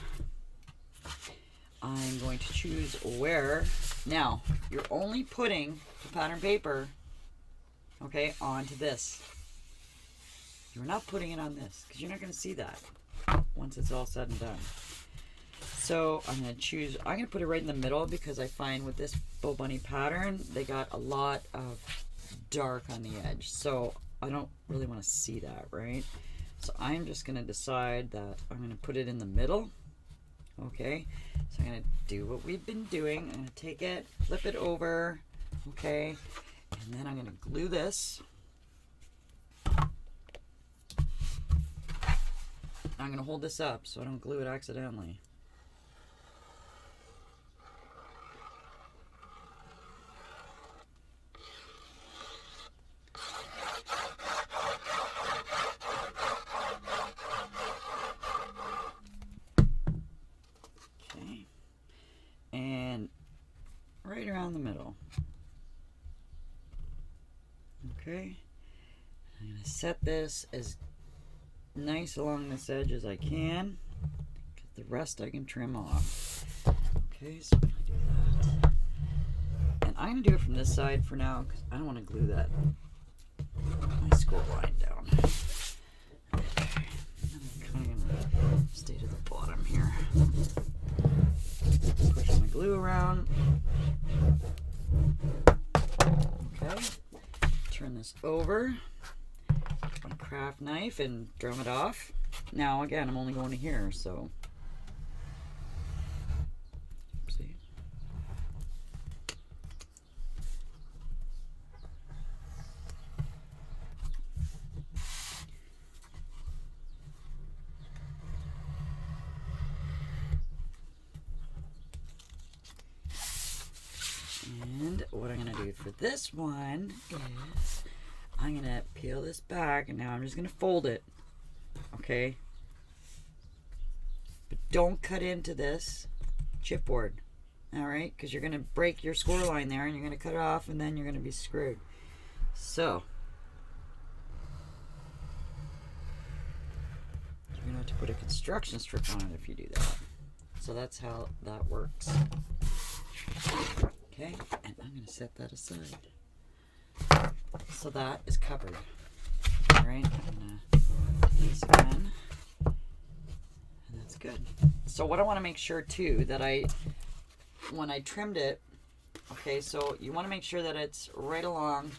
I'm going to choose where. Now, you're only putting the pattern paper, okay, onto this. You're not putting it on this because you're not going to see that once it's all said and done. So I'm going to choose, I'm going to put it right in the middle because I find with this Bo Bunny pattern, they got a lot of dark on the edge. So I don't really want to see that, right? So I'm just going to decide that I'm going to put it in the middle. Okay, so I'm going to do what we've been doing. I'm going to take it, flip it over, okay, and then I'm going to glue this. I'm going to hold this up so I don't glue it accidentally. Okay, and right around the middle. Okay, I'm going to set this as nice along this edge as I can, because the rest I can trim off. Okay, so I'm going to do that. And I'm going to do it from this side for now, because I don't want to glue that my score line down. Okay, I'm kind of going to stay to the bottom here. Push my glue around. Okay, turn this over. My craft knife and drum it off. Now again, I'm only going to here, so see. And what I'm going to do for this one is I'm going to peel this back, and now I'm just going to fold it, okay? But don't cut into this chipboard, all right? Because you're going to break your score line there, and you're going to cut it off, and then you're going to be screwed. So, you're going to have to put a construction strip on it if you do that. So that's how that works. Okay, and I'm going to set that aside. So that is covered. Alright, I'm going to do this again. And that's good. So what I want to make sure too, that when I trimmed it, okay, so you want to make sure that it's right along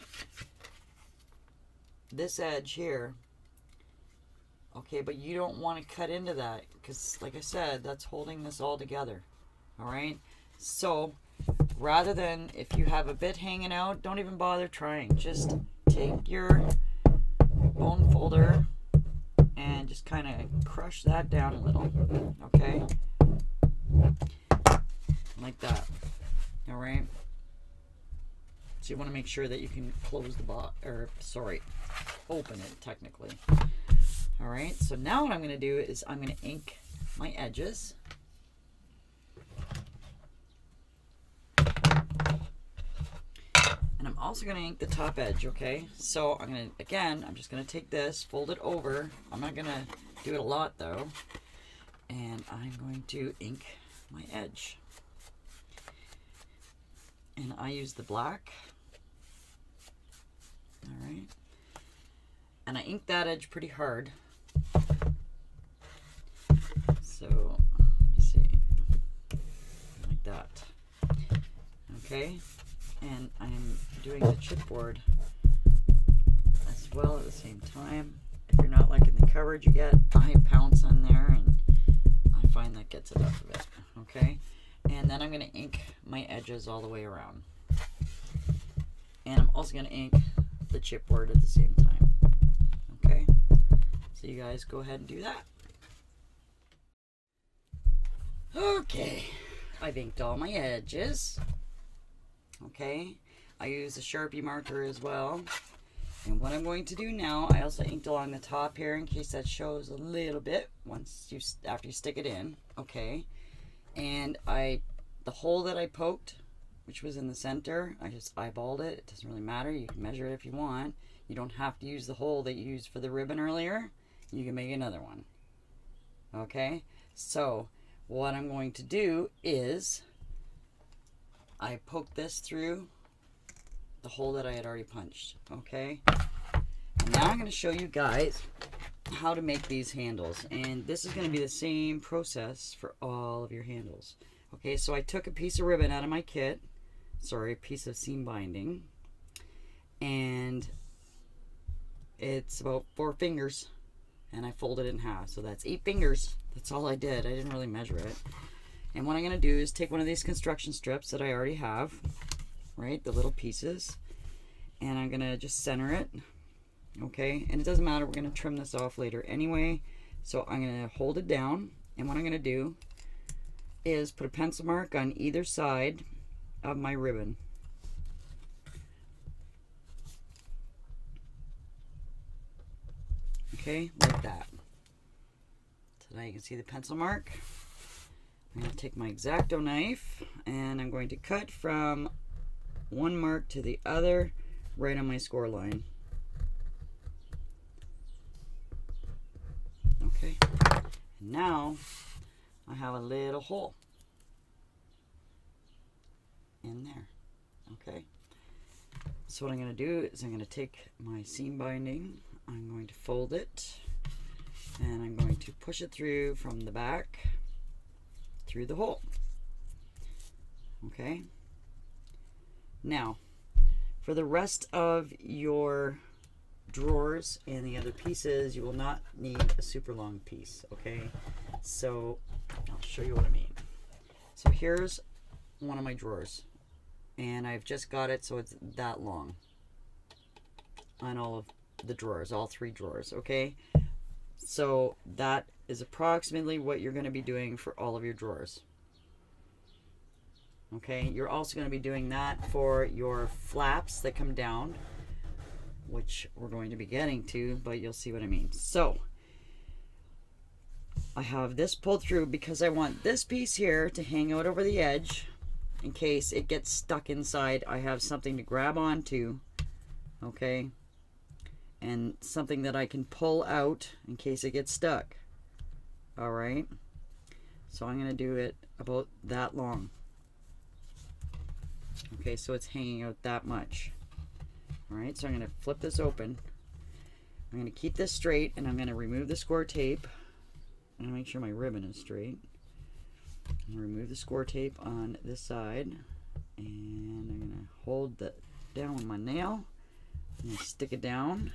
this edge here. Okay, but you don't want to cut into that because, like I said, that's holding this all together. Alright, so rather than, if you have a bit hanging out, don't even bother trying. Just take your bone folder and just kind of crush that down a little, okay? Like that, all right? So you want to make sure that you can close the box, or sorry, open it technically. All right, so now what I'm going to do is I'm going to ink my edges. And I'm also going to ink the top edge, okay? So I'm going to, again, I'm just going to take this, fold it over. I'm not going to do it a lot though. And I'm going to ink my edge. And I use the black. All right. And I ink that edge pretty hard. So, let me see. Like that. Okay. And I'm doing the chipboard as well at the same time. If you're not liking the coverage you get, I pounce on there and I find that gets enough of it. Okay? And then I'm going to ink my edges all the way around. And I'm also going to ink the chipboard at the same time. Okay? So you guys go ahead and do that. Okay. I've inked all my edges. Okay, I use a Sharpie marker as well. And what I'm going to do now, I also inked along the top here in case that shows a little bit after you stick it in. Okay, and I the hole that I poked, which was in the center, I just eyeballed it. It doesn't really matter. You can measure it if you want. You don't have to use the hole that you used for the ribbon earlier. You can make another one. Okay, so what I'm going to do is I poke this through the hole that I had already punched. Okay, and now I'm going to show you guys how to make these handles, and this is going to be the same process for all of your handles. Okay, so I took a piece of ribbon out of my kit, sorry, a piece of seam binding, and it's about 4 fingers, and I folded it in half, so that's 8 fingers. That's all I did. I didn't really measure it. And what I'm going to do is take one of these construction strips that I already have, right, the little pieces, and I'm going to just center it. Okay, and it doesn't matter, we're going to trim this off later anyway. So I'm going to hold it down, and what I'm going to do is put a pencil mark on either side of my ribbon. Okay, like that. So now you can see the pencil mark. I'm going to take my X-Acto knife, and I'm going to cut from one mark to the other right on my score line. Okay, and now I have a little hole in there. Okay, so what I'm going to do is I'm going to take my seam binding, I'm going to fold it, and I'm going to push it through from the back through the hole. Okay, now for the rest of your drawers and the other pieces, you will not need a super long piece. Okay, so I'll show you what I mean. So here's one of my drawers, and I've just got it so it's that long on all of the drawers, all 3 drawers. Okay, so that is approximately what you're going to be doing for all of your drawers. Okay, you're also going to be doing that for your flaps that come down, which we're going to be getting to, but you'll see what I mean. So I have this pulled through because I want this piece here to hang out over the edge in case it gets stuck inside. I have something to grab onto, okay, and something that I can pull out in case it gets stuck. All right, so I'm going to do it about that long. Okay, so it's hanging out that much. All right, so I'm going to flip this open. I'm going to keep this straight, and I'm going to remove the score tape. I'm going to make sure my ribbon is straight. I'm going to remove the score tape on this side, and I'm going to hold that down with my nail. I'm going to stick it down,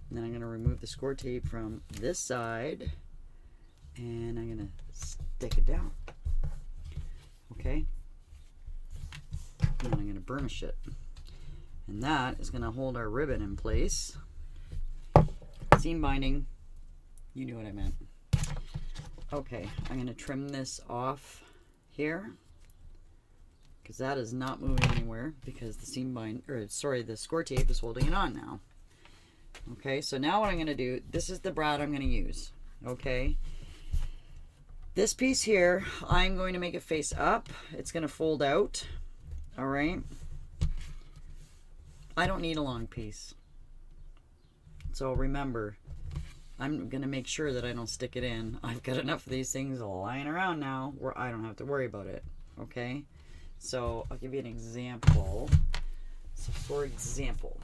and then I'm going to remove the score tape from this side, and I'm going to stick it down. Okay, and then I'm going to burnish it. And that is going to hold our ribbon in place. Seam binding, you knew what I meant. Okay, I'm going to trim this off here because that is not moving anywhere because the score tape is holding it on now. Okay, so now what I'm going to do, this is the brad I'm going to use. Okay, this piece here, I'm going to make it face up. It's going to fold out. All right. I don't need a long piece. So remember, I'm going to make sure that I don't stick it in. I've got enough of these things lying around now where I don't have to worry about it. Okay? So I'll give you an example. So for example,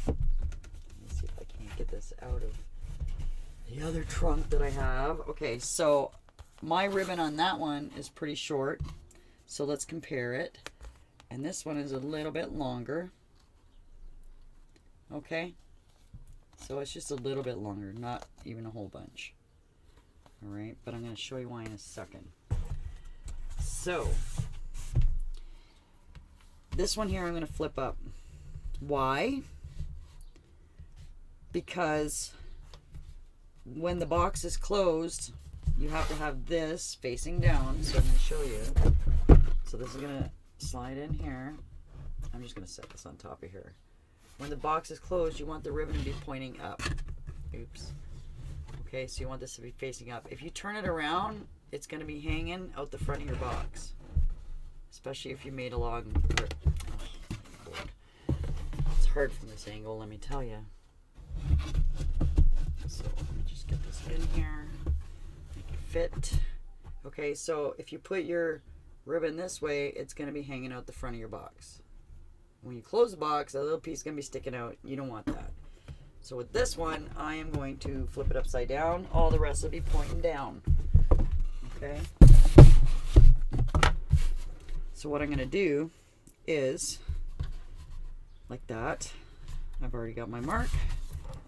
let me see if I can't get this out of the other trunk that I have. Okay, so my ribbon on that one is pretty short. So let's compare it. And this one is a little bit longer. Okay, so it's just a little bit longer, not even a whole bunch. All right, but I'm going to show you why in a second. So this one here I'm going to flip up. Why? Because when the box is closed, you have to have this facing down. So I'm going to show you. So this is going to slide in here. I'm just going to set this on top of here. When the box is closed, you want the ribbon to be pointing up. Oops. Okay, so you want this to be facing up. If you turn it around, it's going to be hanging out the front of your box. especially if you made a long, it's hard from this angle, let me tell you. So let me just get this in here, make it fit. Okay, so if you put your ribbon this way, it's going to be hanging out the front of your box. When you close the box, that little piece is going to be sticking out. You don't want that. So with this one, I am going to flip it upside down. All the rest will be pointing down. Okay. So what I'm going to do is, like that, I've already got my mark.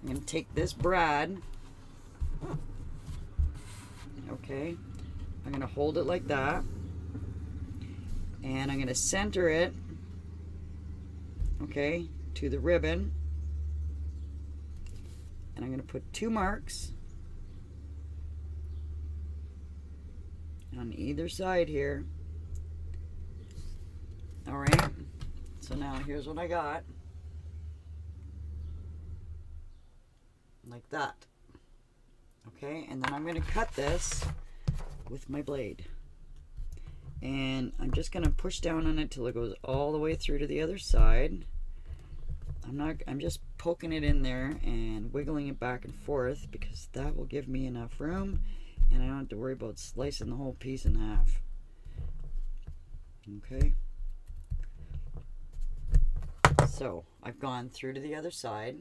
I'm going to take this brad, okay, I'm going to hold it like that, and I'm going to center it, okay, to the ribbon, and I'm going to put 2 marks on either side here. Alright, so now here's what I got. Like that. Okay, and then I'm going to cut this with my blade. And I'm just going to push down on it till it goes all the way through to the other side. I'm just poking it in there and wiggling it back and forth because that will give me enough room and I don't have to worry about slicing the whole piece in half. Okay. So I've gone through to the other side.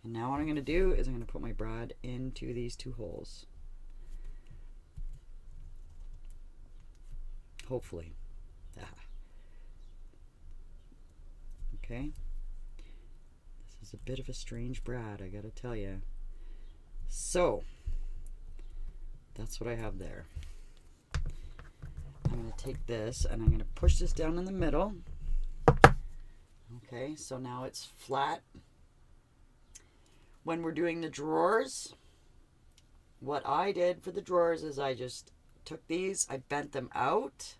And now what I'm going to do is I'm going to put my brad into these 2 holes. Hopefully. Okay. This is a bit of a strange brad, I gotta tell you. So, that's what I have there. I'm going to take this and I'm going to push this down in the middle. Okay, so now it's flat. When we're doing the drawers, what I did for the drawers is I just took these, I bent them out.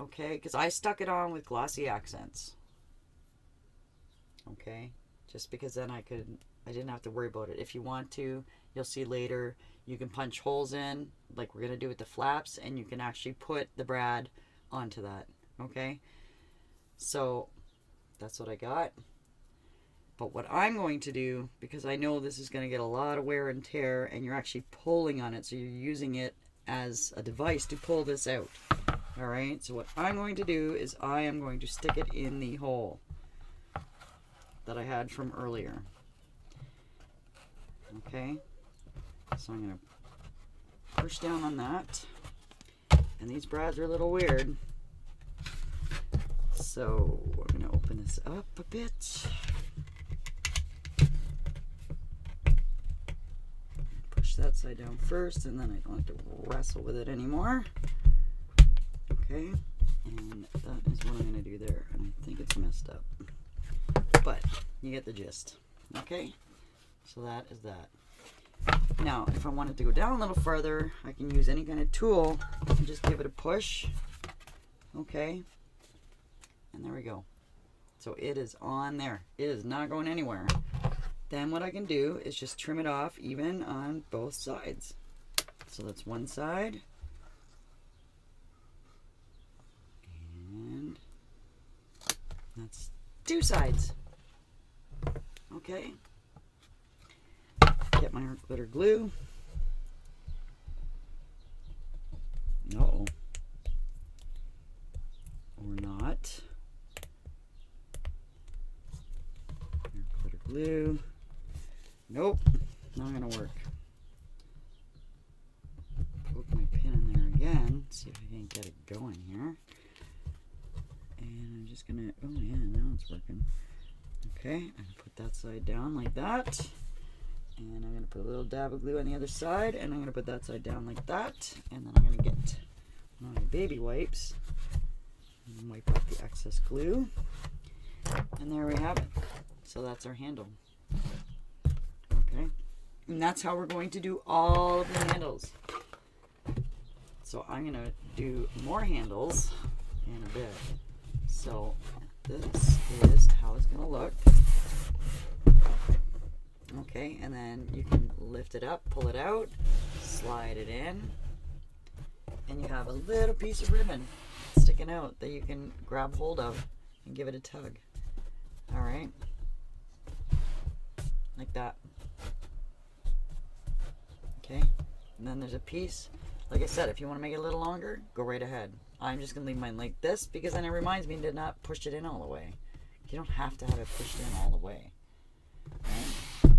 Okay, because I stuck it on with glossy accents. Okay, just because then I didn't have to worry about it. If you want to, you'll see later, you can punch holes in, like we're going to do with the flaps, and you can actually put the brad onto that. Okay, so that's what I got. But what I'm going to do, because I know this is going to get a lot of wear and tear, and you're actually pulling on it, so you're using it as a device to pull this out. Alright, so what I'm going to do is I am going to stick it in the hole that I had from earlier. Okay, so I'm going to push down on that. And these brads are a little weird. So we're going to open this up a bit. Push that side down first, and then I don't have to wrestle with it anymore. Okay, and that is what I'm going to do there. And I think it's messed up. But you get the gist. Okay, so that is that. Now, if I wanted to go down a little further, I can use any kind of tool and just give it a push. Okay, and there we go. So it is on there. It is not going anywhere. Then what I can do is just trim it off even on both sides. So that's one side. And that's 2 sides. Okay. Get my glitter glue. Uh-oh. Or not. Glitter glue. Nope. Not gonna work. Poke my pin in there again. See if I can get it going here. And I'm just gonna, oh yeah, now it's working. Okay, I'm gonna put that side down like that. And I'm gonna put a little dab of glue on the other side, and I'm gonna put that side down like that. And then I'm gonna get one of my baby wipes and wipe off the excess glue. And there we have it. So that's our handle. Okay, and that's how we're going to do all of the handles. So I'm gonna do more handles in a bit. So this is how it's gonna look. Okay, and then you can lift it up, pull it out, slide it in, and you have a little piece of ribbon sticking out that you can grab hold of and give it a tug. All right, like that. Okay, and then there's a piece. Like I said, if you want to make it a little longer, go right ahead. I'm just going to leave mine like this because then it reminds me to not push it in all the way. You don't have to have it pushed in all the way. Right?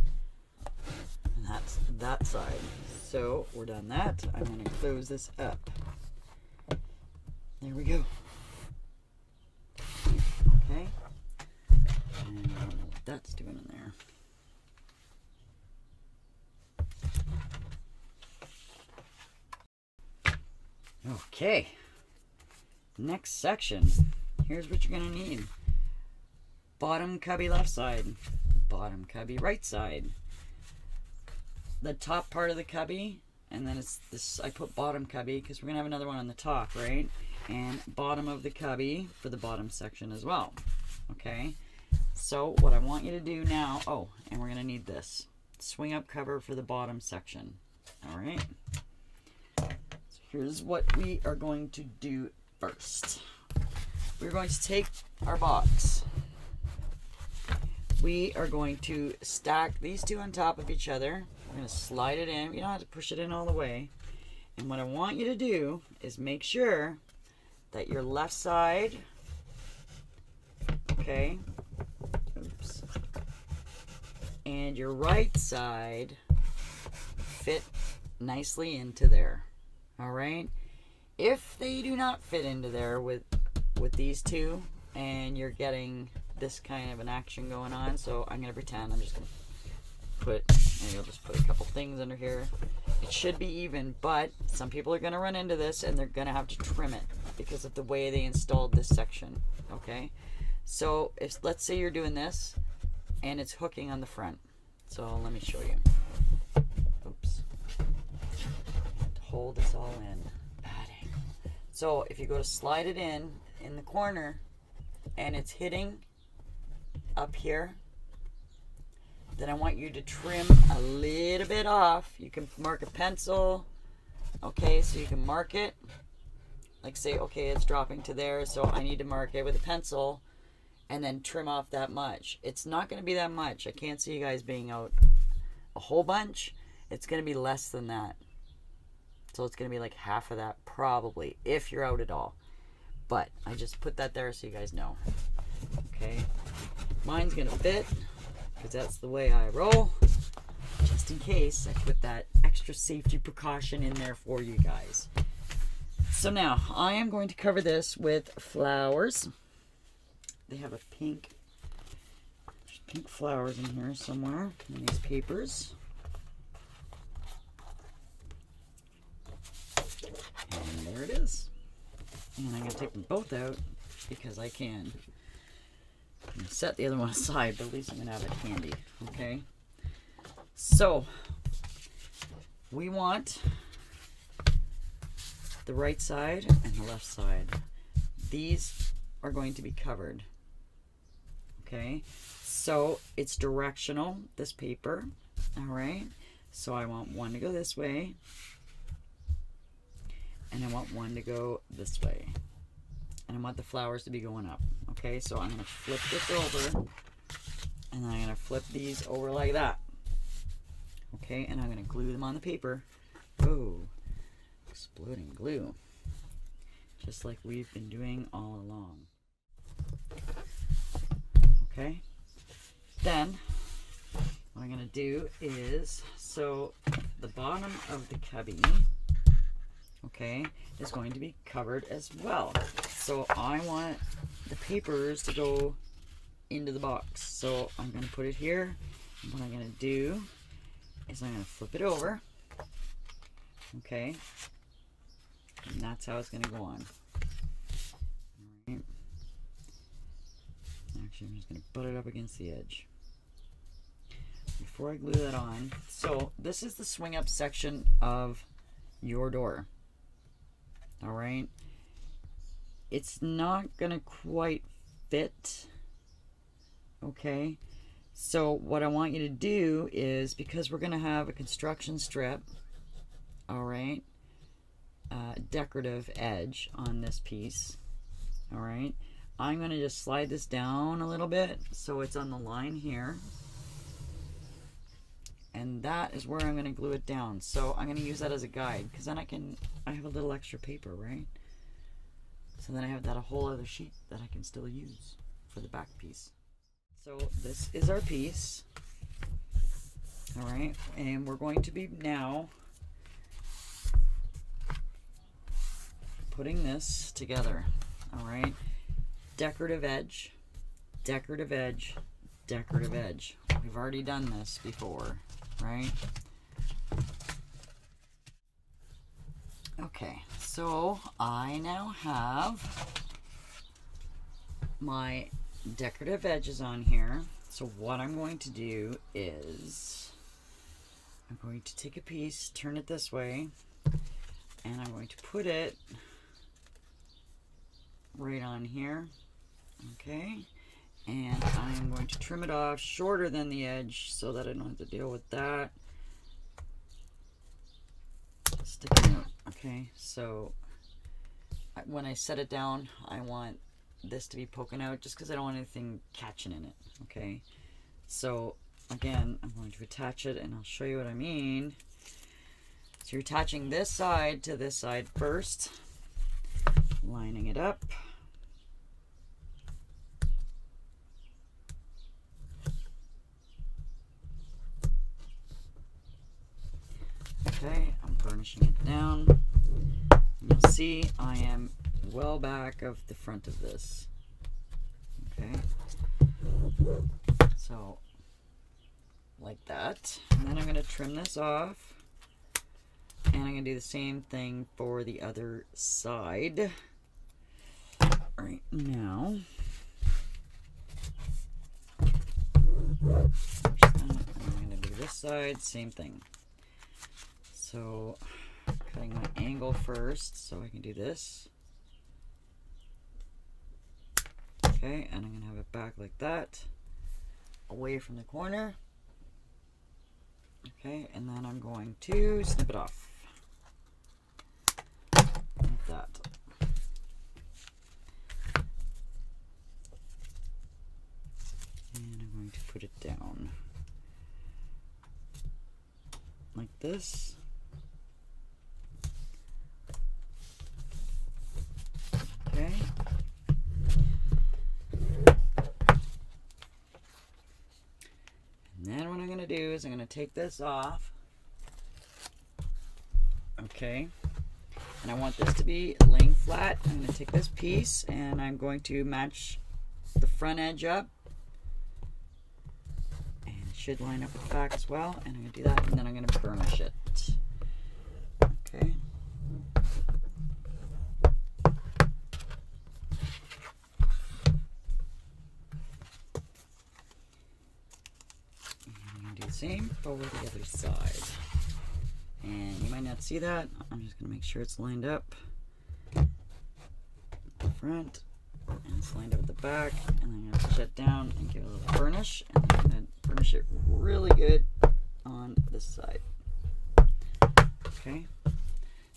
And that's that side. So we're done that. I'm going to close this up. There we go. Okay. And I don't know what that's doing in there. Okay, next section. Here's what you're gonna need. Bottom cubby left side, bottom cubby right side. The top part of the cubby, and then it's this, I put bottom cubby because we're gonna have another one on the top, right? And bottom of the cubby for the bottom section as well. Okay, so what I want you to do now, oh, and we're gonna need this swing up cover for the bottom section. All right. Here's what we are going to do first. We're going to take our box. We are going to stack these two on top of each other. We're going to slide it in. You don't have to push it in all the way. And what I want you to do is make sure that your left side, okay, oops, and your right side fit nicely into there. All right, if they do not fit into there with these two and you're getting this kind of an action going on, so I'm gonna pretend I'm just gonna put, maybe I'll just put a couple things under here. It should be even, but some people are gonna run into this and they're gonna have to trim it because of the way they installed this section. Okay, so if, let's say you're doing this and it's hooking on the front, so let me show you. Oops. Hold this all in. Padding. So if you go to slide it in the corner and it's hitting up here, then I want you to trim a little bit off. You can mark a pencil. Okay, so you can mark it. Like say, okay, it's dropping to there, so I need to mark it with a pencil and then trim off that much. It's not going to be that much. I can't see you guys being out a whole bunch. It's going to be less than that. So it's going to be like half of that probably, if you're out at all. But I just put that there so you guys know. Okay. Mine's going to fit because that's the way I roll. Just in case, I put that extra safety precaution in there for you guys. So now, I am going to cover this with flowers. They have a pink, there's pink flowers in here somewhere in these papers. And there it is. And I'm going to take them both out because I can. I'm going to set the other one aside, but at least I'm going to have it handy. Okay. So, we want the right side and the left side. These are going to be covered. Okay. So, it's directional, this paper. Alright. So, I want one to go this way. And I want one to go this way. And I want the flowers to be going up. Okay, so I'm going to flip this over. And I'm going to flip these over like that. Okay, and I'm going to glue them on the paper. Oh, exploding glue. Just like we've been doing all along. Okay, then what I'm going to do is, so the bottom of the cubby, okay, is going to be covered as well. So I want the papers to go into the box. So I'm going to put it here. And what I'm going to do is I'm going to flip it over. Okay. And that's how it's going to go on. All right. Actually, I'm just going to butt it up against the edge. Before I glue that on, so this is the swing up section of your door. All right, it's not gonna quite fit. Okay, so what I want you to do is, because we're gonna have a construction strip, all right, decorative edge on this piece. All right, I'm going to just slide this down a little bit so it's on the line here. And that is where I'm going to glue it down. So I'm going to use that as a guide, because then I have a little extra paper, right? So then I have that a whole other sheet that I can still use for the back piece. So this is our piece. All right, and we're going to be now putting this together. All right, decorative edge, decorative edge, decorative edge. We've already done this before, right? Okay, so I now have my decorative edges on here. So what I'm going to do is I'm going to take a piece, turn it this way, and I'm going to put it right on here. Okay, and I'm going to trim it off shorter than the edge so that I don't have to deal with that sticking out. Okay, so when I set it down, I want this to be poking out just because I don't want anything catching in it. Okay, so again, I'm going to attach it and I'll show you what I mean. So you're attaching this side to this side first, lining it up. Okay, I'm burnishing it down. You'll see I am well back of the front of this. Okay, so like that. And then I'm going to trim this off. And I'm going to do the same thing for the other side. Right now. I'm going to do this side, same thing. So, cutting my angle first so I can do this. Okay, and I'm going to have it back like that, away from the corner. Okay, and then I'm going to snip it off. Like that. And I'm going to put it down like this. Okay. And then what I'm going to do is I'm going to take this off. Okay. And I want this to be laying flat. I'm going to take this piece and I'm going to match the front edge up. And it should line up with the back as well. And I'm going to do that and then I'm going to burnish it. Okay. Same for the other side. And you might not see that. I'm just going to make sure it's lined up at the front and it's lined up at the back. And then I'm going to push it down and give it a little burnish. And I'm going to burnish it really good on this side. Okay.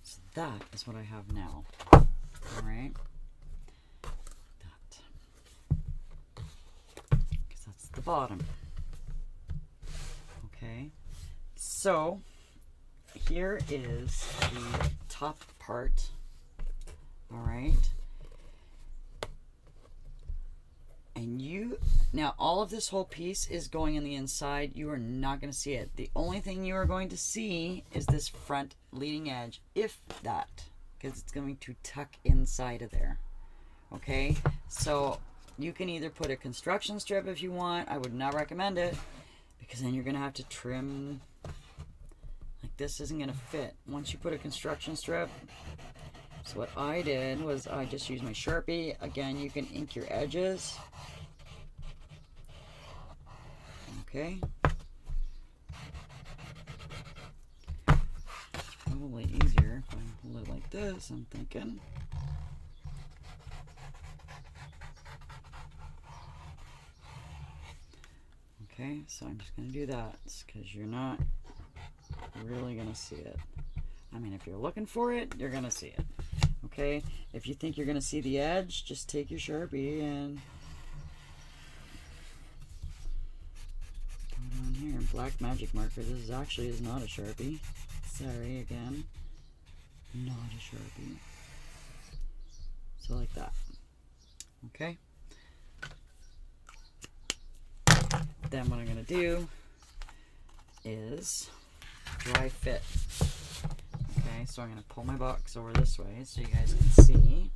So that is what I have now. Alright. That. Because that's the bottom. Okay, so here is the top part. All right, and now all of this whole piece is going in the inside. You are not going to see it. The only thing you are going to see is this front leading edge, if that, because it's going to tuck inside of there. Okay, so you can either put a construction strip if you want. I would not recommend it, because then you're going to have to trim. Like this isn't going to fit once you put a construction strip. So what I did was I just used my Sharpie. Again, you can ink your edges. Okay. It's probably easier if I hold it like this, I'm thinking. Okay, so I'm just going to do that because you're not really going to see it. I mean, if you're looking for it, you're going to see it. Okay? If you think you're going to see the edge, just take your Sharpie and go down here. Black magic marker. This is actually is not a Sharpie. Sorry, again. Not a Sharpie. So like that. Okay? Then what I'm going to do is dry fit. Okay, so I'm going to pull my box over this way so you guys can see.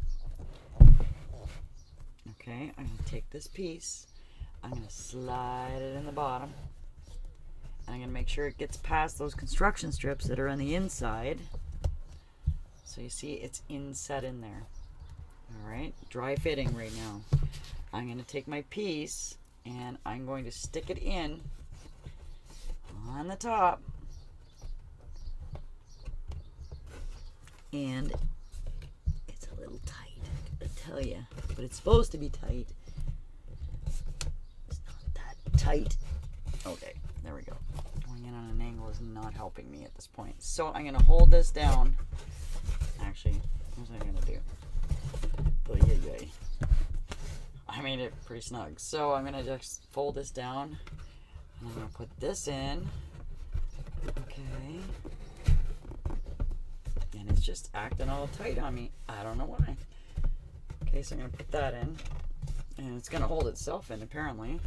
Okay, I'm going to take this piece, I'm going to slide it in the bottom, and I'm going to make sure it gets past those construction strips that are on the inside. So you see it's inset in there. Alright, dry fitting right now. I'm going to take my piece and I'm going to stick it in on the top, and it's a little tight, I tell you, but it's supposed to be tight. It's not that tight. Okay, there we go. Going in on an angle is not helping me at this point. So I'm going to hold this down. Actually, here's what I'm going to do. Oh, yeah. I made it pretty snug. So I'm going to just fold this down. And I'm going to put this in. Okay. And it's just acting all tight on me. I don't know why. Okay, so I'm going to put that in. And it's going to hold itself in, apparently.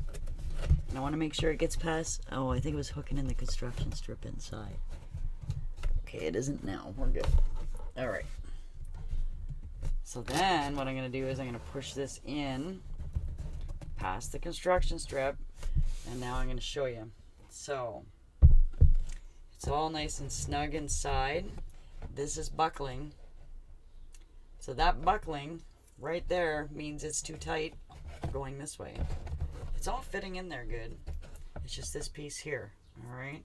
And I want to make sure it gets past... Oh, I think it was hooking in the construction strip inside. Okay, it isn't now. We're good. Alright. So then what I'm going to do is I'm going to push this in past the construction strip, and now I'm going to show you. So it's all nice and snug inside. This is buckling. So that buckling right there means it's too tight going this way. It's all fitting in there good. It's just this piece here. Alright.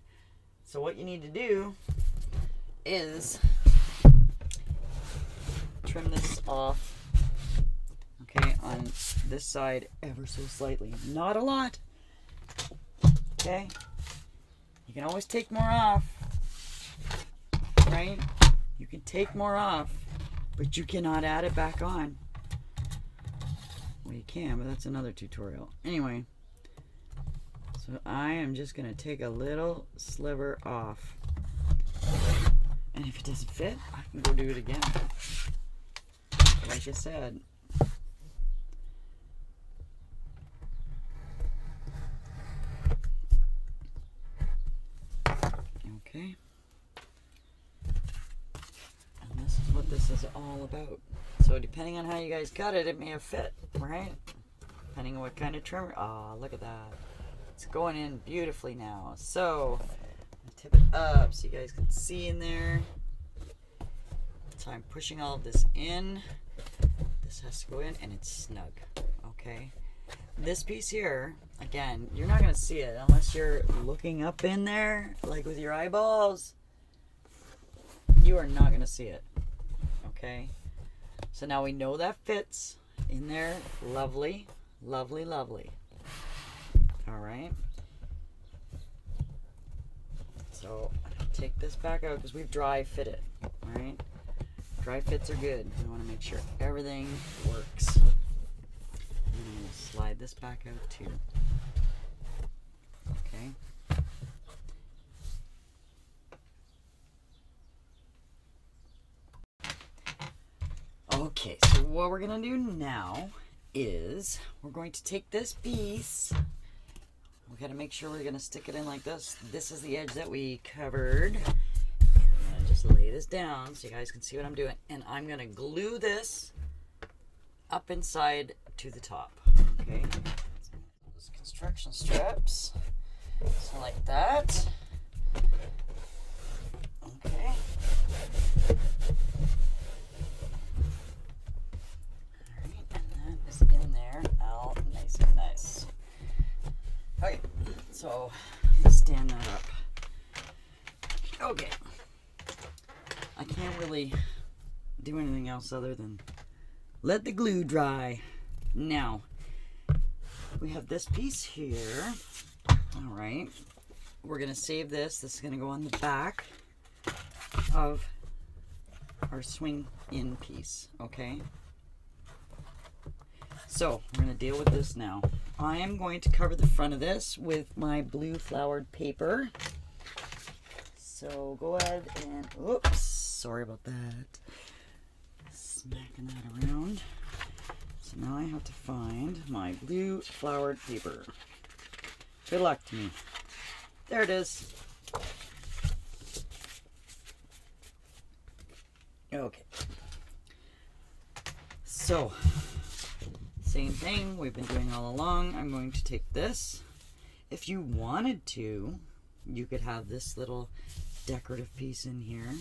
So what you need to do is trim this off, okay, on this side ever so slightly. Not a lot, okay? You can always take more off, right? You can take more off, but you cannot add it back on. Well, you can, but that's another tutorial. Anyway, so I am just going to take a little sliver off. And if it doesn't fit, I can go do it again. Like I said. Okay. And this is what this is all about. So depending on how you guys cut it, it may have fit, right? Depending on what kind of trimmer. Oh, look at that. It's going in beautifully now. So I tip it up so you guys can see in there. So I'm pushing all of this in. This has to go in, and it's snug. Okay. This piece here, again, you're not going to see it unless you're looking up in there, like with your eyeballs. You are not going to see it. Okay. So now we know that fits in there. Lovely, lovely, lovely. Alright. So I'm going to take this back out because we've dry fit it. Alright. Dry fits are good. We want to make sure everything works. And I'm going to slide this back out too. Okay. Okay, so what we're going to do now is we're going to take this piece. We got to make sure we're going to stick it in like this. This is the edge that we covered. I'm going to just lay this down so you guys can see what I'm doing. And I'm going to glue this up inside to the top. Okay. Those construction strips. So like that. Okay. Alright, and that is in there. All nice and nice. Okay, so let's stand that up. Okay. I can't really do anything else other than let the glue dry. Now, we have this piece here. Alright. We're going to save this. This is going to go on the back of our swing in piece, okay? So we're going to deal with this now. I am going to cover the front of this with my blue flowered paper. So go ahead and, oops, sorry about that. Smacking that around. So now I have to find my blue flowered paper. Good luck to me. There it is. Okay. So, same thing we've been doing all along. I'm going to take this. If you wanted to, you could have this little decorative piece in here.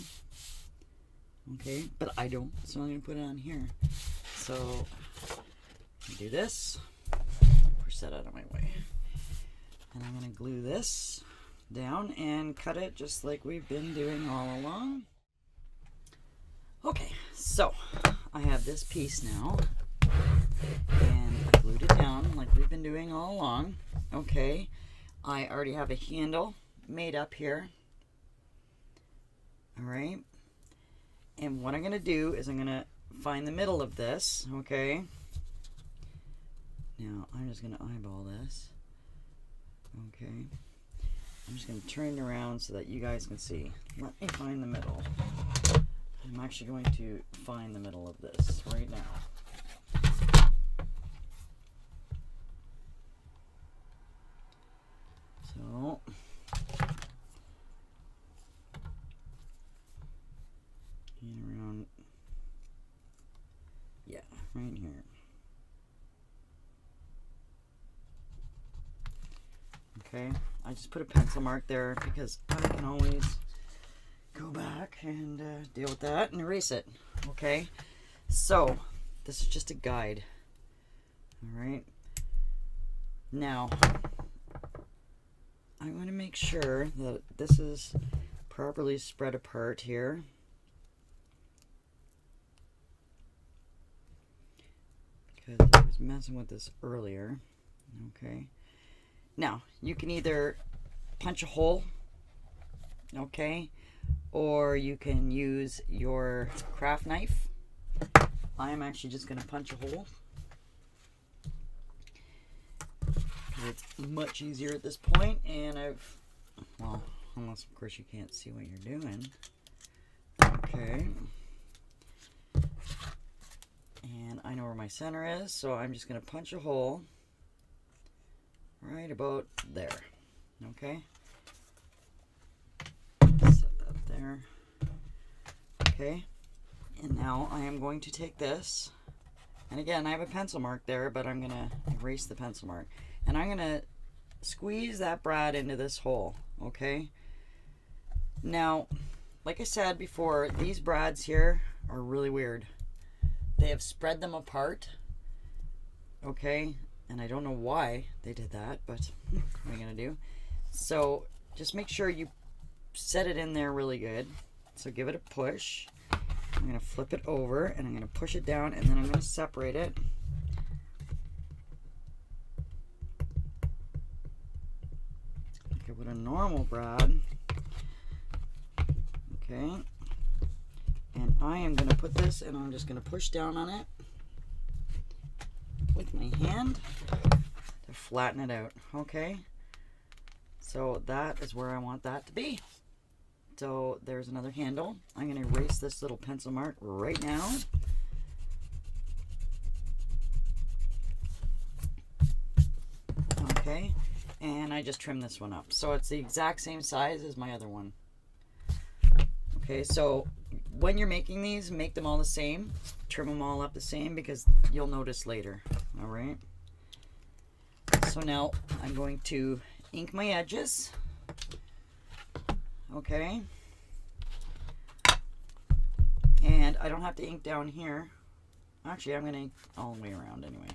Okay, but I don't, so I'm going to put it on here. So, do this. Push that out of my way. And I'm going to glue this down and cut it just like we've been doing all along. Okay, so I have this piece now, and I glued it down like we've been doing all along. Okay, I already have a handle made up here. All right, and what I'm going to do is I'm going to find the middle of this. Okay, now I'm just going to eyeball this. Okay, I'm just going to turn it around so that you guys can see. Let me find the middle. I'm actually going to find the middle of this right now. So, and around, yeah, right here. Okay, I just put a pencil mark there because I can always go back and deal with that and erase it. Okay, so this is just a guide. All right, now I want to make sure that this is properly spread apart here. Because I was messing with this earlier. Okay, now you can either punch a hole, okay, or you can use your craft knife. I am actually just going to punch a hole. It's much easier at this point, and well, unless of course you can't see what you're doing. Okay. And I know where my center is, so I'm just going to punch a hole right about there. Okay. There. Okay, and now I am going to take this, and again I have a pencil mark there, but I'm going to erase the pencil mark, and I'm going to squeeze that brad into this hole. Okay, now like I said before, these brads here are really weird. They have spread them apart. Okay, and I don't know why they did that, but what are you going to do? So just make sure you set it in there really good. So give it a push. I'm going to flip it over and I'm going to push it down, and then I'm going to separate it. Like it with a normal brad. Okay. And I am going to put this, and I'm just going to push down on it with my hand to flatten it out. Okay. So that is where I want that to be. So there's another handle. I'm going to erase this little pencil mark right now. Okay, and I just trimmed this one up. So it's the exact same size as my other one. Okay, so when you're making these, make them all the same. Trim them all up the same, because you'll notice later. All right. So now I'm going to ink my edges. Okay, and I don't have to ink down here. Actually, I'm going to ink all the way around anyway.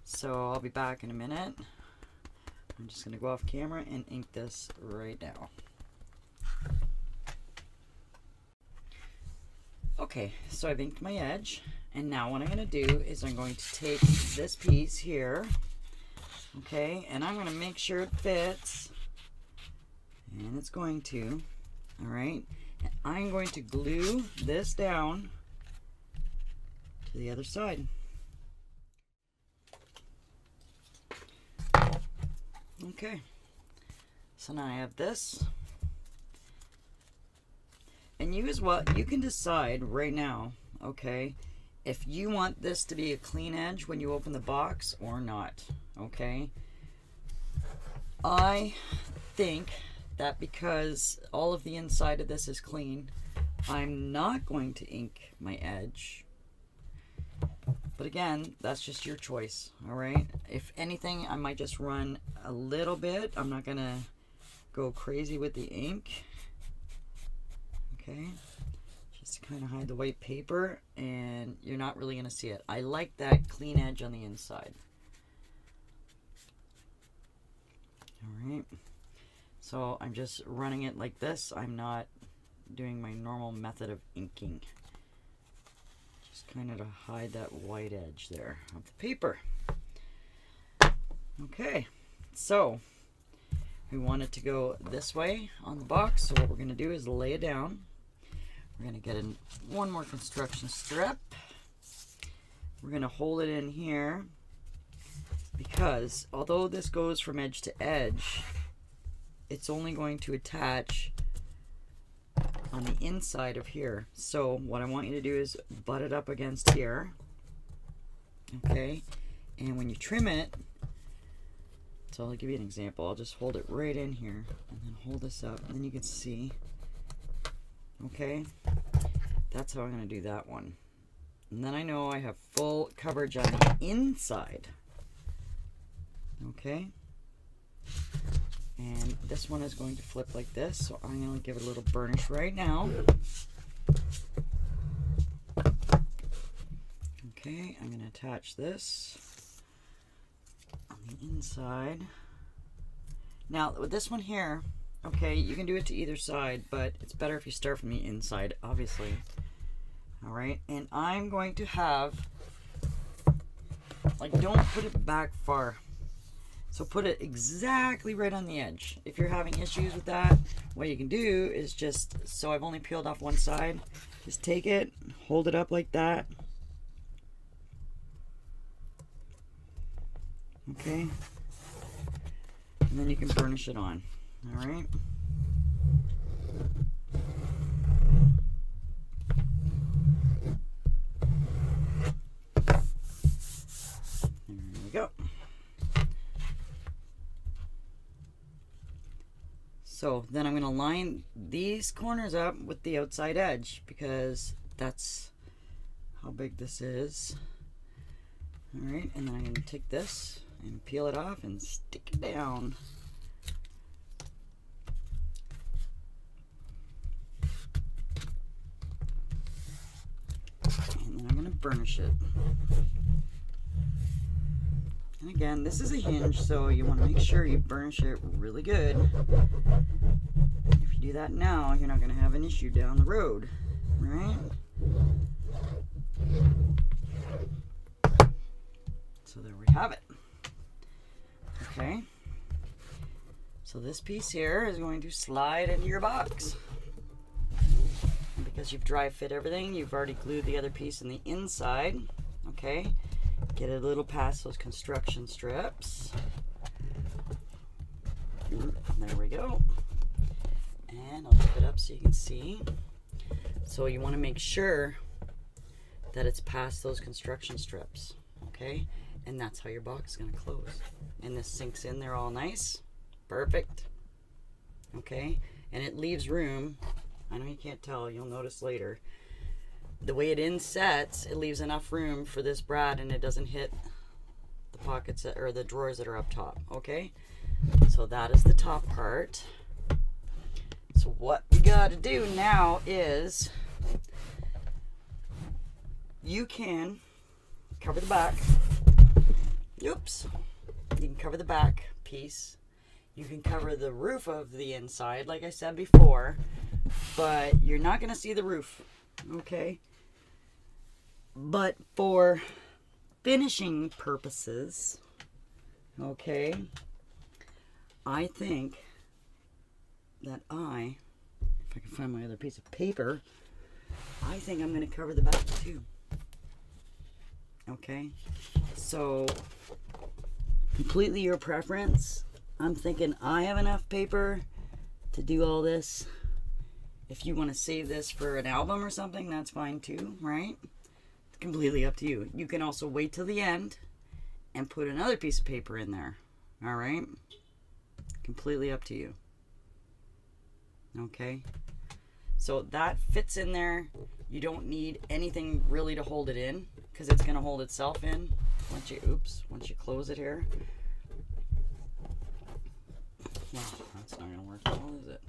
So I'll be back in a minute. I'm just going to go off camera and ink this right now. Okay, so I've inked my edge, and now what I'm going to do is I'm going to take this piece here, okay, and I'm going to make sure it fits. And it's going to, all right, I'm going to glue this down to the other side. Okay, so now I have this. And you as well, you can decide right now, okay, if you want this to be a clean edge when you open the box or not, okay? I think that because all of the inside of this is clean, I'm not going to ink my edge. But again, that's just your choice, all right? If anything, I might just run a little bit. I'm not gonna go crazy with the ink. Okay, just to kind of hide the white paper, and you're not really gonna see it. I like that clean edge on the inside. All right, so I'm just running it like this. I'm not doing my normal method of inking. Just kind of to hide that white edge there of the paper. Okay, so we want it to go this way on the box, so what we're going to do is lay it down. We're going to get in one more construction strip. We're going to hold it in here because although this goes from edge to edge, it's only going to attach on the inside of here. So what I want you to do is butt it up against here, okay? And when you trim it, so I'll give you an example. I'll just hold it right in here and then hold this up, and then you can see, okay? That's how I'm going to do that one. And then I know I have full coverage on the inside, okay? And this one is going to flip like this, so I'm going to give it a little burnish right now. Okay, I'm going to attach this on the inside. Now, with this one here, okay, you can do it to either side, but it's better if you start from the inside, obviously. All right, and I'm going to have, like, don't put it back far. So put it exactly right on the edge. If you're having issues with that, what you can do is just, so I've only peeled off one side, just take it, hold it up like that. Okay. And then you can burnish it on. All right. There we go. So then I'm going to line these corners up with the outside edge because that's how big this is. All right, and then I'm going to take this and peel it off and stick it down. And then I'm going to burnish it. And again, this is a hinge, so you want to make sure you burnish it really good. If you do that now, you're not going to have an issue down the road, right? So there we have it. Okay. So this piece here is going to slide into your box. And because you've dry fit everything, you've already glued the other piece in the inside. Okay. Get it a little past those construction strips. There we go. And I'll tip it up so you can see. So you want to make sure that it's past those construction strips. Okay? And that's how your box is going to close. And this sinks in there all nice. Perfect. Okay? And it leaves room. I know you can't tell. You'll notice later. The way it insets, it leaves enough room for this brad and it doesn't hit the pockets that, or the drawers that are up top, okay? So that is the top part. So what we got to do now is you can cover the back. Oops. You can cover the back piece. You can cover the roof of the inside, like I said before, but you're not going to see the roof, okay? But for finishing purposes, okay, I think that if if I can find my other piece of paper, I think I'm going to cover the back too. Okay, so completely your preference. I'm thinking I have enough paper to do all this. If you want to save this for an album or something, that's fine too, right? It's completely up to you. You can also wait till the end and put another piece of paper in there. All right? Completely up to you. Okay? So that fits in there. You don't need anything really to hold it in, because it's going to hold itself in once you close it here. Well, that's not going to work at all, is it?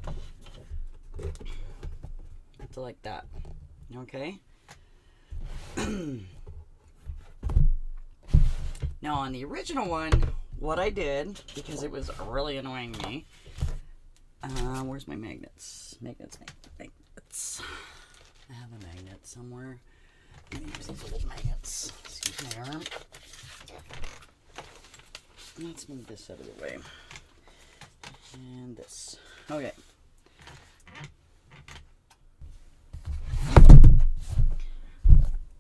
So like that. Okay? Now on the original one, what I did, because it was really annoying me, where's my magnets? Magnets. I have a magnet somewhere. I'm going to use these old magnets. Excuse my arm. Let's move this out of the way. And this. Okay.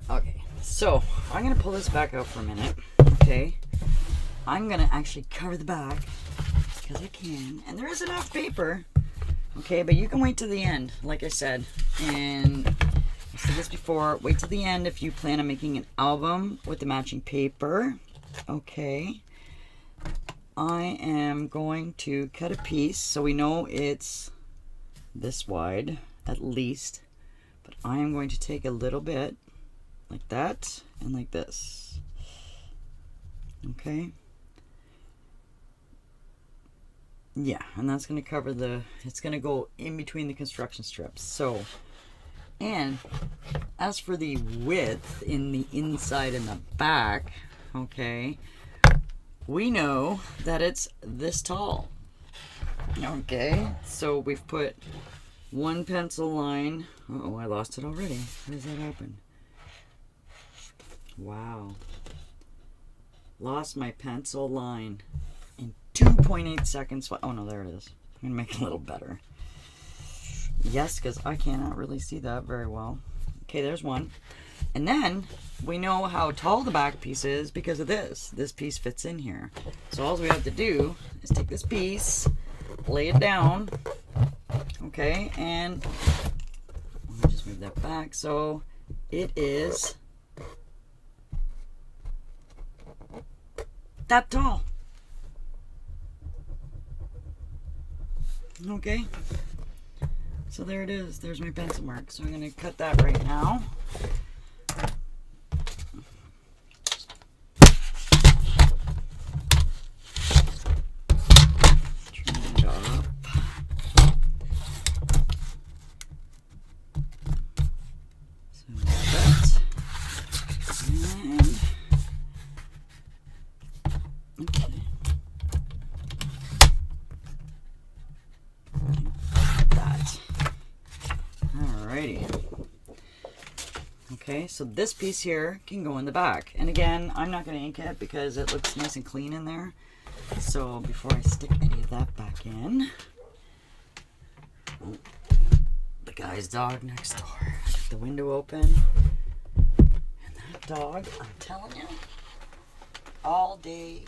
Okay, so I'm going to pull this back out for a minute. Okay. I'm going to actually cover the back because I can. And there is enough paper. Okay, but you can wait till the end, like I said. And I said this before, wait till the end if you plan on making an album with the matching paper. Okay. I am going to cut a piece so we know it's this wide at least. But I am going to take a little bit like that and like this. Okay. Yeah, and that's going to cover it's going to go in between the construction strips. So, and as for the width in the inside and the back, okay, we know that it's this tall. Okay, so we've put one pencil line. Uh-oh, I lost it already. How does that happen? Wow. Lost my pencil line in 2.8 seconds. Oh no, there it is. I'm gonna make it a little better. Yes, because I cannot really see that very well. Okay, there's one. And then we know how tall the back piece is because of this. This piece fits in here. So all we have to do is take this piece, lay it down, okay, and let me just move that back. So it is that tall. Okay, so there it is. There's my pencil mark. So I'm going to cut that right now. Turn it up. So that. And okay. Alrighty. Okay, so this piece here can go in the back. And again, I'm not going to ink it because it looks nice and clean in there. So before I stick any of that back in, oh, the guy's dog next door. I got the window open. And that dog, I'm telling you, all day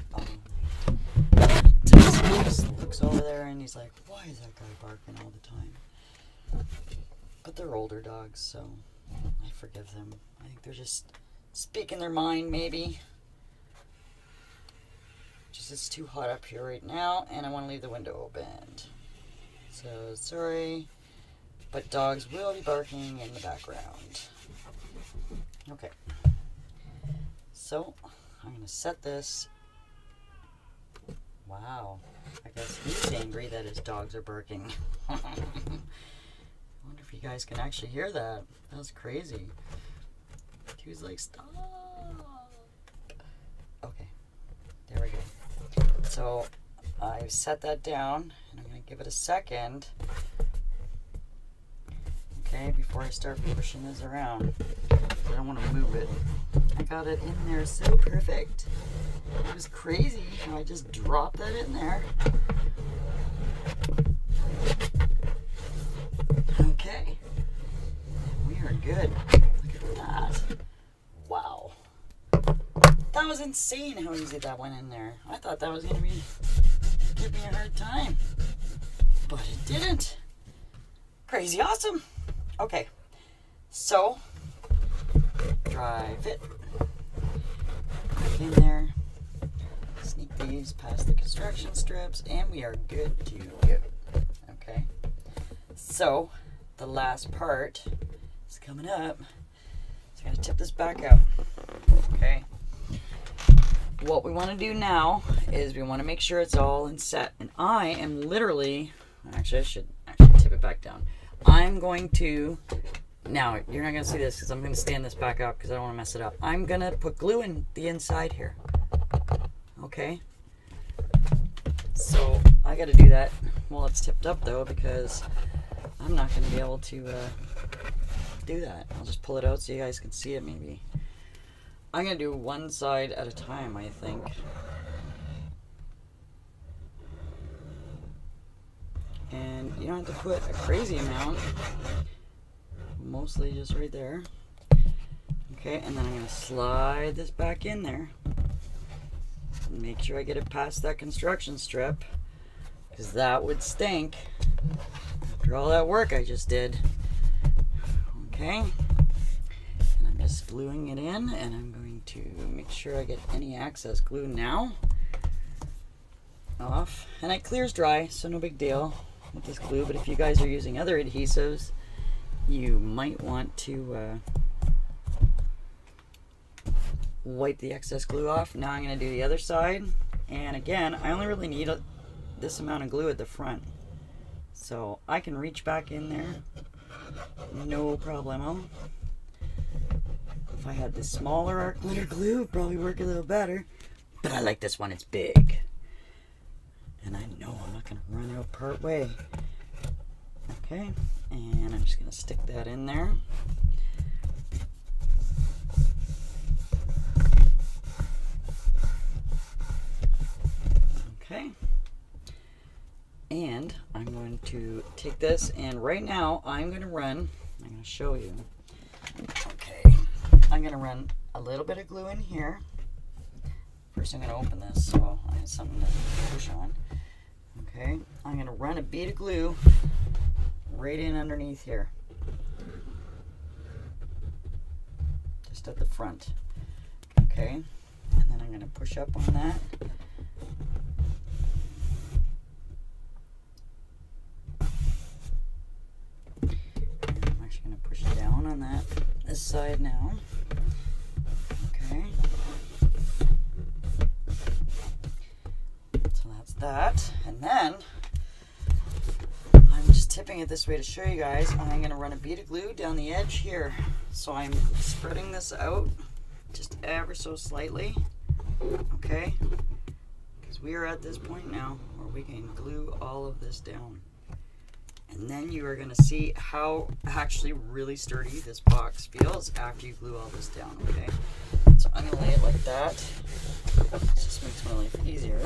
he just looks over there and he's like, why is that guy barking all the time? But they're older dogs, so I forgive them. I think they're just speaking their mind, maybe. Just it's too hot up here right now, and I want to leave the window open. So, sorry, but dogs will be barking in the background. Okay. So, I'm going to set this. Wow. I guess he's angry that his dogs are barking. I wonder if you guys can actually hear that. That was crazy. He was like, stop. Okay. There we go. So, I've set that down, and I'm going to give it a second. Okay, before I start pushing this around. I don't want to move it. I got it in there so perfect. It was crazy how I just dropped that in there. good. Look at that. Wow. That was insane how easy that went in there. I thought that was going to give me a hard time. But it didn't. Crazy awesome. Okay. So, drive it back in there. Sneak these past the construction strips, and we are good to go. Okay. So, the last part is coming up. So, I'm going to tip this back out. Okay. What we want to do now is we want to make sure it's all in set. And I am literally, actually I should tip it back down. I'm going to, now you're not going to see this because I'm going to stand this back up because I don't want to mess it up. I'm going to put glue in the inside here. Okay. So I got to do that while it's tipped up though, because I'm not going to be able to do that. I'll just pull it out so you guys can see it maybe. I'm going to do one side at a time, I think. And you don't have to put a crazy amount. Mostly just right there. Okay, and then I'm going to slide this back in there. And make sure I get it past that construction strip, because that would stink after all that work I just did. Okay. Just gluing it in, and I'm going to make sure I get any excess glue now off. And it clears dry, so no big deal with this glue, but if you guys are using other adhesives, you might want to wipe the excess glue off. Now I'm going to do the other side, and again, I only really need this amount of glue at the front, so I can reach back in there, no problemo. If I had this smaller art glitter glue, it would probably work a little better. But I like this one, it's big. And I know I'm not going to run out part way. Okay, and I'm just going to stick that in there. Okay. And I'm going to take this, and right now I'm going to show you. Okay. I'm going to run a little bit of glue in here. First I'm going to open this so I have something to push on. Okay, I'm going to run a bead of glue right in underneath here. Just at the front. Okay, and then I'm going to push up on that. And I'm actually going to push down on that this side now. Okay. So that's that. And then I'm just tipping it this way to show you guys. I'm going to run a bead of glue down the edge here. So I'm spreading this out just ever so slightly. Okay. Because we are at this point now where we can glue all of this down. And then you are going to see how actually really sturdy this box feels after you glue all this down, okay? So I'm going to lay it like that. This just makes my life easier.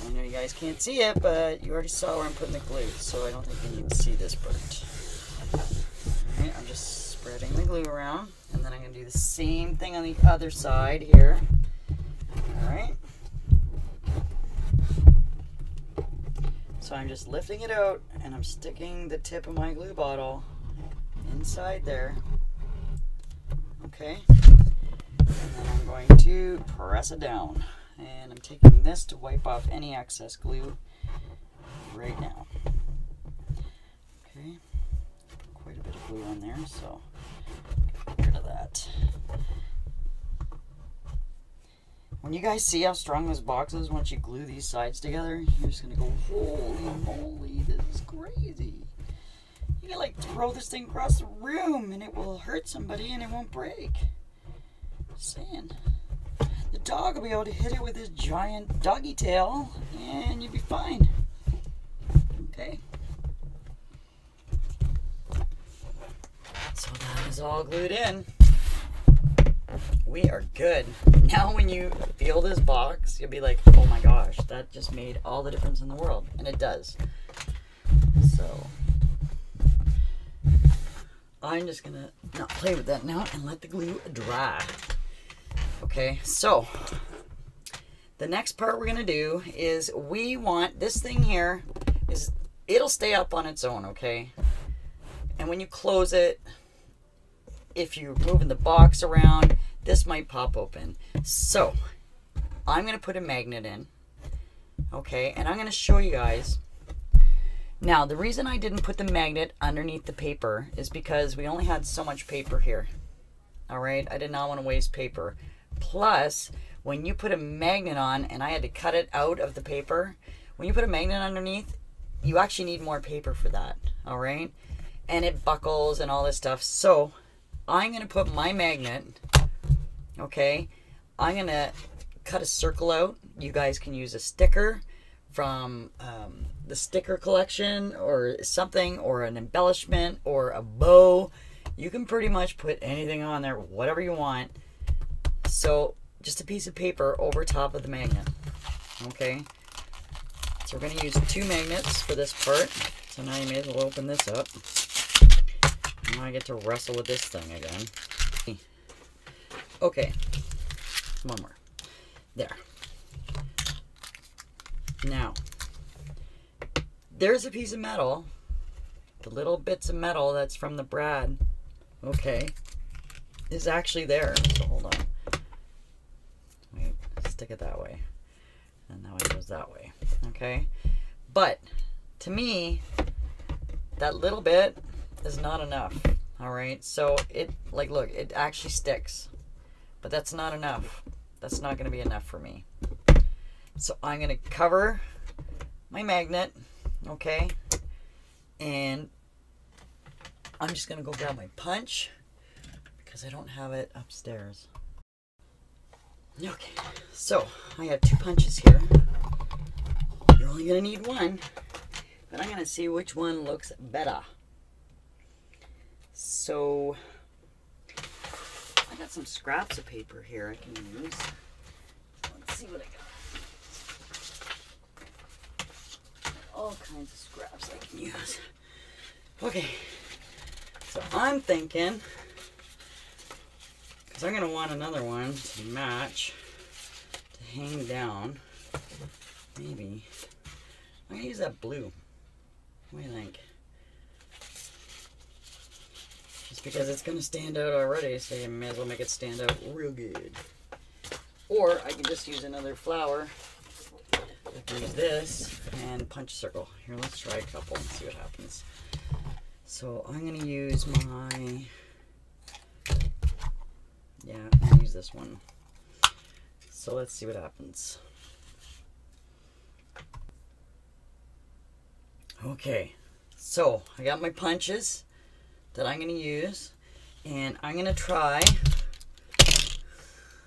I know you guys can't see it, but you already saw where I'm putting the glue, so I don't think you need to see this part. Alright, I'm just spreading the glue around, and then I'm going to do the same thing on the other side here. Alright. So I'm just lifting it out, and I'm sticking the tip of my glue bottle inside there. Okay. And then I'm going to press it down. And I'm taking this to wipe off any excess glue right now. Okay. Quite a bit of glue on there, so get rid of that. When you guys see how strong this box is once you glue these sides together, you're just gonna go, holy moly, this is crazy. You can like throw this thing across the room and it will hurt somebody and it won't break. Just saying. The dog will be able to hit it with his giant doggy tail and you'll be fine. Okay. So that is all glued in. We are good. Now when you feel this box, you'll be like, oh my gosh, that just made all the difference in the world. And it does. So, I'm just gonna not play with that now and let the glue dry. Okay, so the next part we're gonna do is we want this thing here is it'll stay up on its own, okay? And when you close it, if you're moving the box around, this might pop open. So I'm gonna put a magnet in, okay? And I'm gonna show you guys. Now, the reason I didn't put the magnet underneath the paper is because we only had so much paper here. All right, I did not want to waste paper. Plus, when you put a magnet on, and I had to cut it out of the paper, when you put a magnet underneath, you actually need more paper for that, all right? And it buckles and all this stuff. So, I'm going to put my magnet, okay? I'm going to cut a circle out. You guys can use a sticker from the sticker collection or something, or an embellishment or a bow. You can pretty much put anything on there, whatever you want. So just a piece of paper over top of the magnet. Okay, so we're going to use 2 magnets for this part. So now you may as well open this up. Now I get to wrestle with this thing again. Okay, one more. There. Now, there's a piece of metal, the little bits of metal that's from the brad, okay, is actually there. So hold on. Wait, stick it that way. And now it goes that way, okay? But, to me, that little bit is not enough, alright? So, it, like, look, it actually sticks. But that's not enough. That's not going to be enough for me. So I'm going to cover my magnet, okay, and I'm just going to go grab my punch because I don't have it upstairs. Okay, so I have 2 punches here. You're only going to need 1, but I'm going to see which one looks better. So I got some scraps of paper here I can use. Let's see what I got. All kinds of scraps I can use. Okay, so I'm thinking, because I'm going to want another one to match, to hang down. Maybe. I'm going to use that blue. What do you think? Just because it's going to stand out already, so you may as well make it stand out real good. Or I can just use another flower. I can use this and punch a circle. Here, let's try a couple and see what happens. So I'm going to use my, yeah, I'm going to use this one. So let's see what happens. Okay, so I got my punches that I'm going to use, and I'm going to try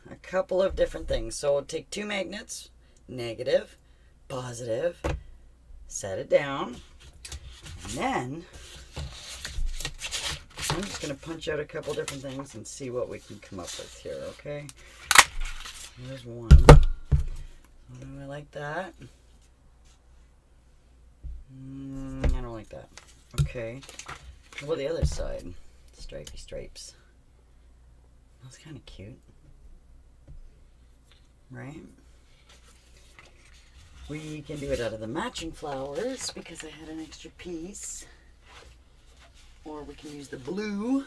a couple of different things. So I'll take 2 magnets, negative, positive, set it down, and then I'm just going to punch out a couple different things and see what we can come up with here, okay? Here's one. I like that. I don't like that. Okay. What about the other side? Stripey stripes. That's kind of cute. Right? We can do it out of the matching flowers because I had an extra piece. Or we can use the blue.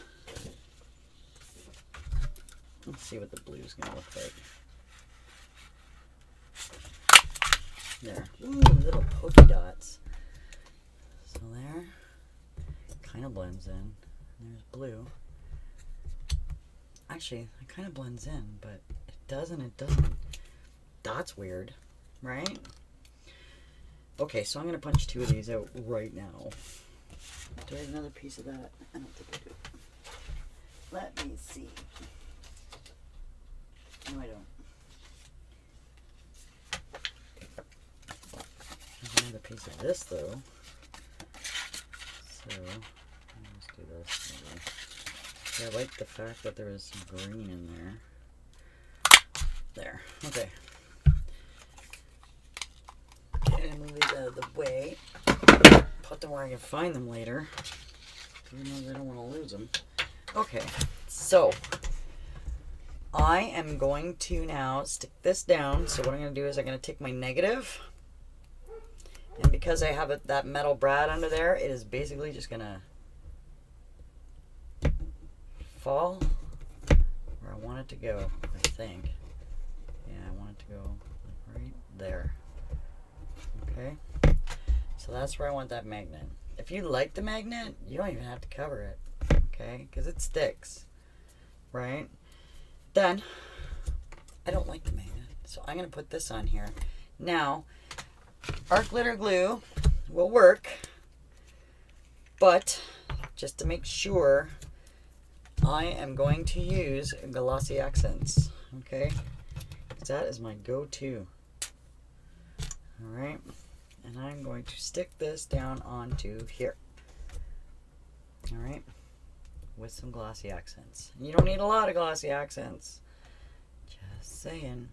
Let's see what the blue is going to look like. There. Ooh, little polka dots. So there. Kind of blends in. There's blue. Actually, it kind of blends in, but it doesn't. That's weird, right? Okay, so I'm going to punch 2 of these out right now. Do I have another piece of that? I don't think I do. Let me see. No, I don't. There's another piece of this, though. So, let's do this. Maybe. Yeah, I like the fact that there is some green in there. There. Okay. Okay, move these out of the way. Put them where I can find them later. because I don't want to lose them. Okay, so I am going to now stick this down. So what I'm going to do is I'm going to take my negative, and because I have that metal brad under there, it is basically just going to fall where I want it to go, I think. Yeah, I want it to go right there. Okay, so that's where I want that magnet. If you like the magnet, you don't even have to cover it, okay, because it sticks, right? Then, I don't like the magnet, so I'm going to put this on here. Now, art glitter glue will work, but just to make sure, I am going to use glossy accents, okay? Because that is my go-to. Alright, and I'm going to stick this down onto here. Alright, with some glossy accents. You don't need a lot of glossy accents. Just saying.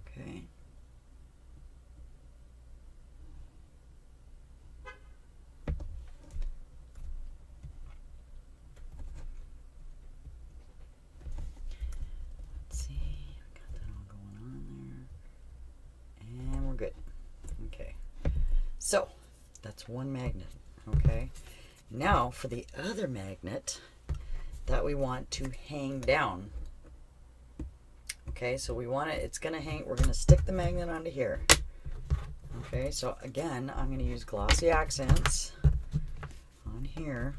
Okay. Let's see, we got that all going on there. And we're good. Okay. So, that's one magnet. Okay. Now for the other magnet that we want to hang down. Okay, so we want it, it's going to hang, we're going to stick the magnet onto here. Okay, so again, I'm going to use glossy accents on here.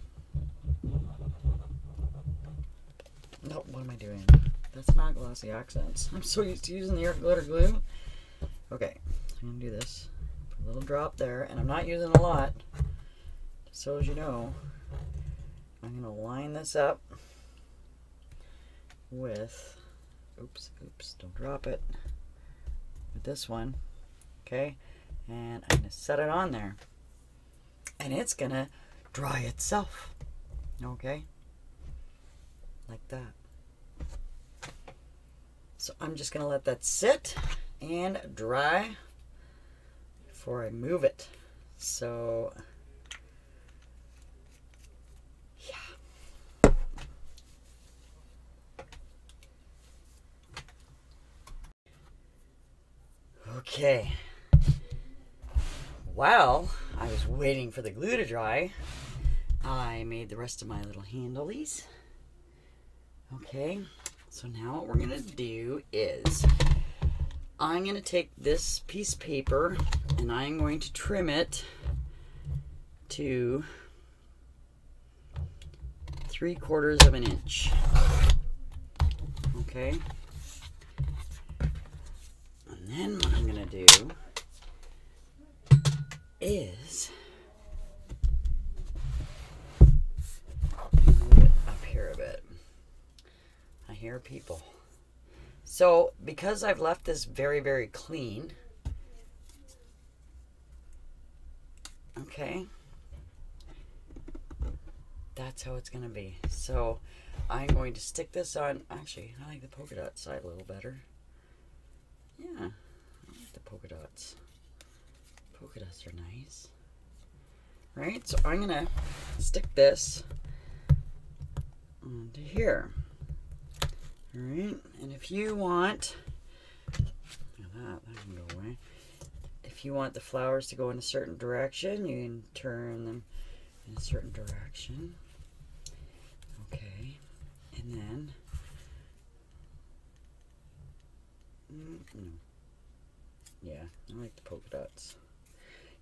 No, what am I doing? That's not glossy accents. I'm so used to using the art glitter glue. Okay, I'm going to do this. Put a little drop there, and I'm not using a lot. So as you know, I'm going to line this up with, oops, don't drop it, with this one, okay, and I'm going to set it on there, and it's going to dry itself, okay, like that. So I'm just going to let that sit and dry before I move it. So okay, while I was waiting for the glue to dry, I made the rest of my little handlies. Okay, so now what we're going to do is I'm going to take this piece of paper and I'm going to trim it to 3/4 of an inch. Okay. And then what I'm going to do is move it up here a bit. I hear people. So because I've left this very, very clean, okay, that's how it's going to be. So I'm going to stick this on. Actually, I like the polka dot side a little better. Yeah, I like the polka dots. Polka dots are nice. Right, so I'm going to stick this onto here. Alright, and if you want, that can go away. If you want the flowers to go in a certain direction, you can turn them in a certain direction. Okay, and then yeah, I like the polka dots.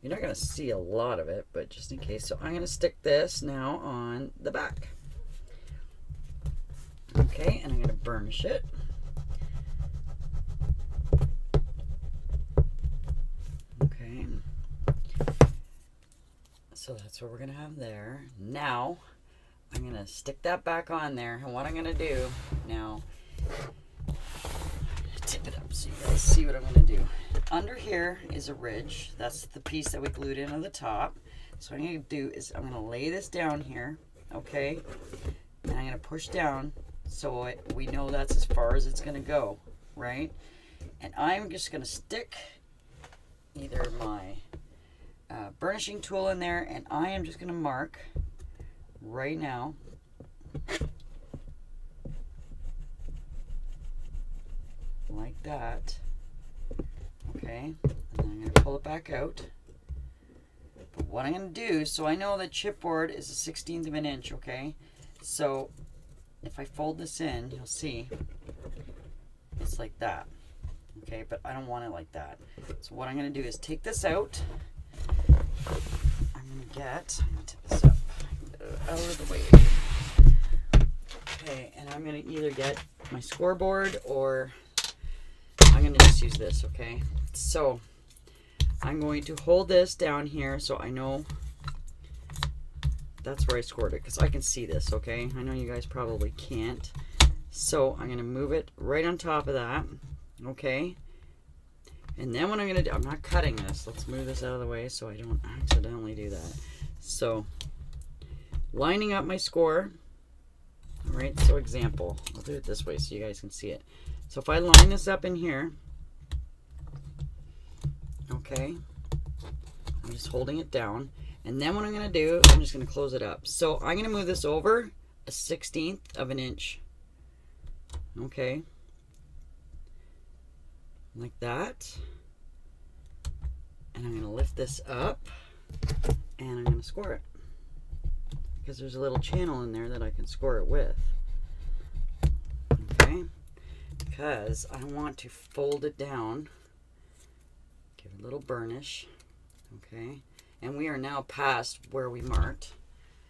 You're not going to see a lot of it, but just in case. So I'm going to stick this now on the back. Okay, and I'm going to burnish it. Okay. So that's what we're going to have there. Now, I'm going to stick that back on there. And what I'm going to do now, tip it up so you guys see what I'm going to do. Under here is a ridge. That's the piece that we glued into the top. So what I'm going to do is I'm going to lay this down here, okay? And I'm going to push down so we know that's as far as it's going to go, right? And I'm just going to stick either my burnishing tool in there, and I am just going to mark right now. Like that. Okay, and then I'm going to pull it back out. But what I'm going to do, so I know that chipboard is a 1/16 of an inch, okay? So if I fold this in, you'll see it's like that. Okay, but I don't want it like that. So what I'm going to do is take this out. I'm going to tip this up, out of the way. Okay, and I'm going to either get my scoreboard or I'm going to just use this, okay? So I'm going to hold this down here so I know that's where I scored it, because I can see this, okay? I know you guys probably can't. So I'm going to move it right on top of that, okay? And then what I'm going to do, I'm not cutting this. Let's move this out of the way so I don't accidentally do that. So lining up my score, all right, so example, I'll do it this way so you guys can see it. So if I line this up in here, okay, I'm just holding it down. And then what I'm going to do, I'm just going to close it up. So I'm going to move this over a 1/16 of an inch. Okay. Like that. And I'm going to lift this up and I'm going to score it. Because there's a little channel in there that I can score it with. Okay. Because I want to fold it down. Give it a little burnish. Okay. And we are now past where we marked.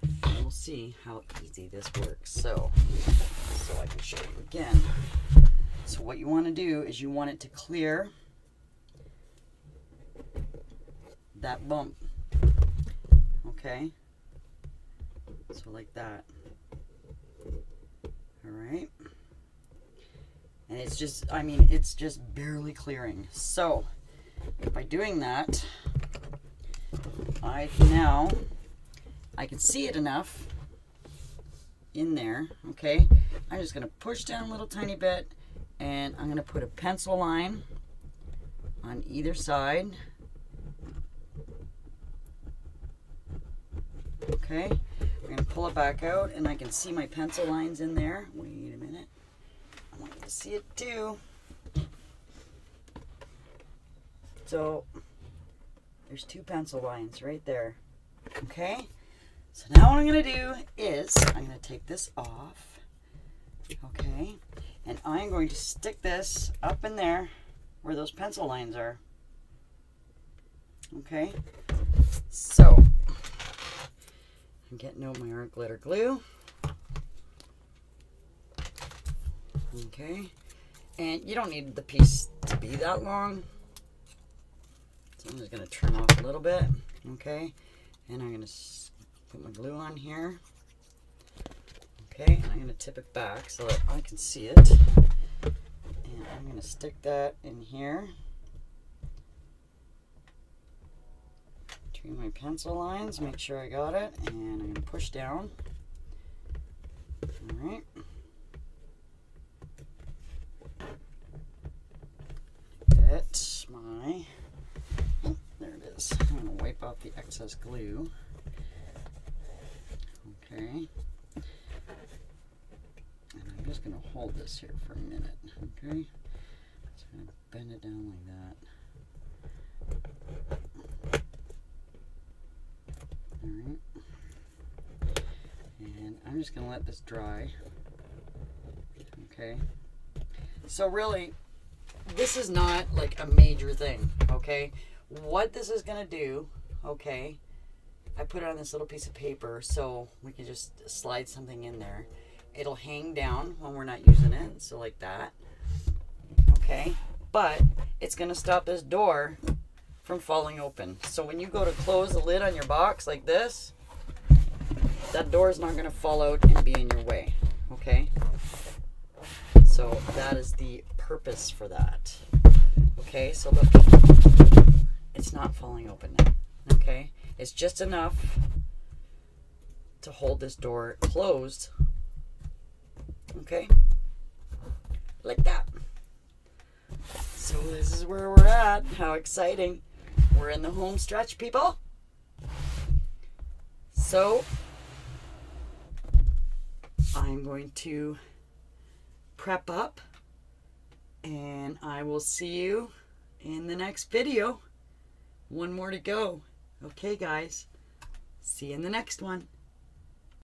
And we'll see how easy this works. So I can show you again. So what you want to do is you want it to clear that bump. Okay? So like that. Alright? And it's just, I mean, it's just barely clearing. So by doing that, I can see it enough in there, okay? I'm just going to push down a little tiny bit, and I'm going to put a pencil line on either side. Okay, I'm going to pull it back out, and I can see my pencil lines in there. Wait a minute. I want you to see it too. So there's two pencil lines right there. Okay, so now what I'm going to do is I'm going to take this off. Okay, and I'm going to stick this up in there where those pencil lines are. Okay, so I'm getting out my art glitter glue. Okay, and you don't need the piece to be that long. So I'm just going to trim off a little bit, okay, and I'm going to put my glue on here, okay, and I'm going to tip it back so that I can see it, and I'm going to stick that in here between my pencil lines, make sure I got it, and I'm going to push down, alright. Get my, oh, there it is. I'm going to wipe off the excess glue. Okay. And I'm just going to hold this here for a minute. Okay. So I'm going to bend it down like that. Alright. And I'm just going to let this dry. Okay. So really, this is not like a major thing, okay? What this is going to do, okay, I put it on this little piece of paper so we can just slide something in there. It'll hang down when we're not using it, so like that, okay? But it's going to stop this door from falling open. So when you go to close the lid on your box like this, that door is not going to fall out and be in your way, okay? So that is the purpose for that. Okay, so look, it's not falling open now. Okay, it's just enough to hold this door closed. Okay, like that. So this is where we're at. How exciting. We're in the home stretch, people. So I'm going to prep up, and I will see you in the next video. One more to go. Okay, guys. See you in the next one.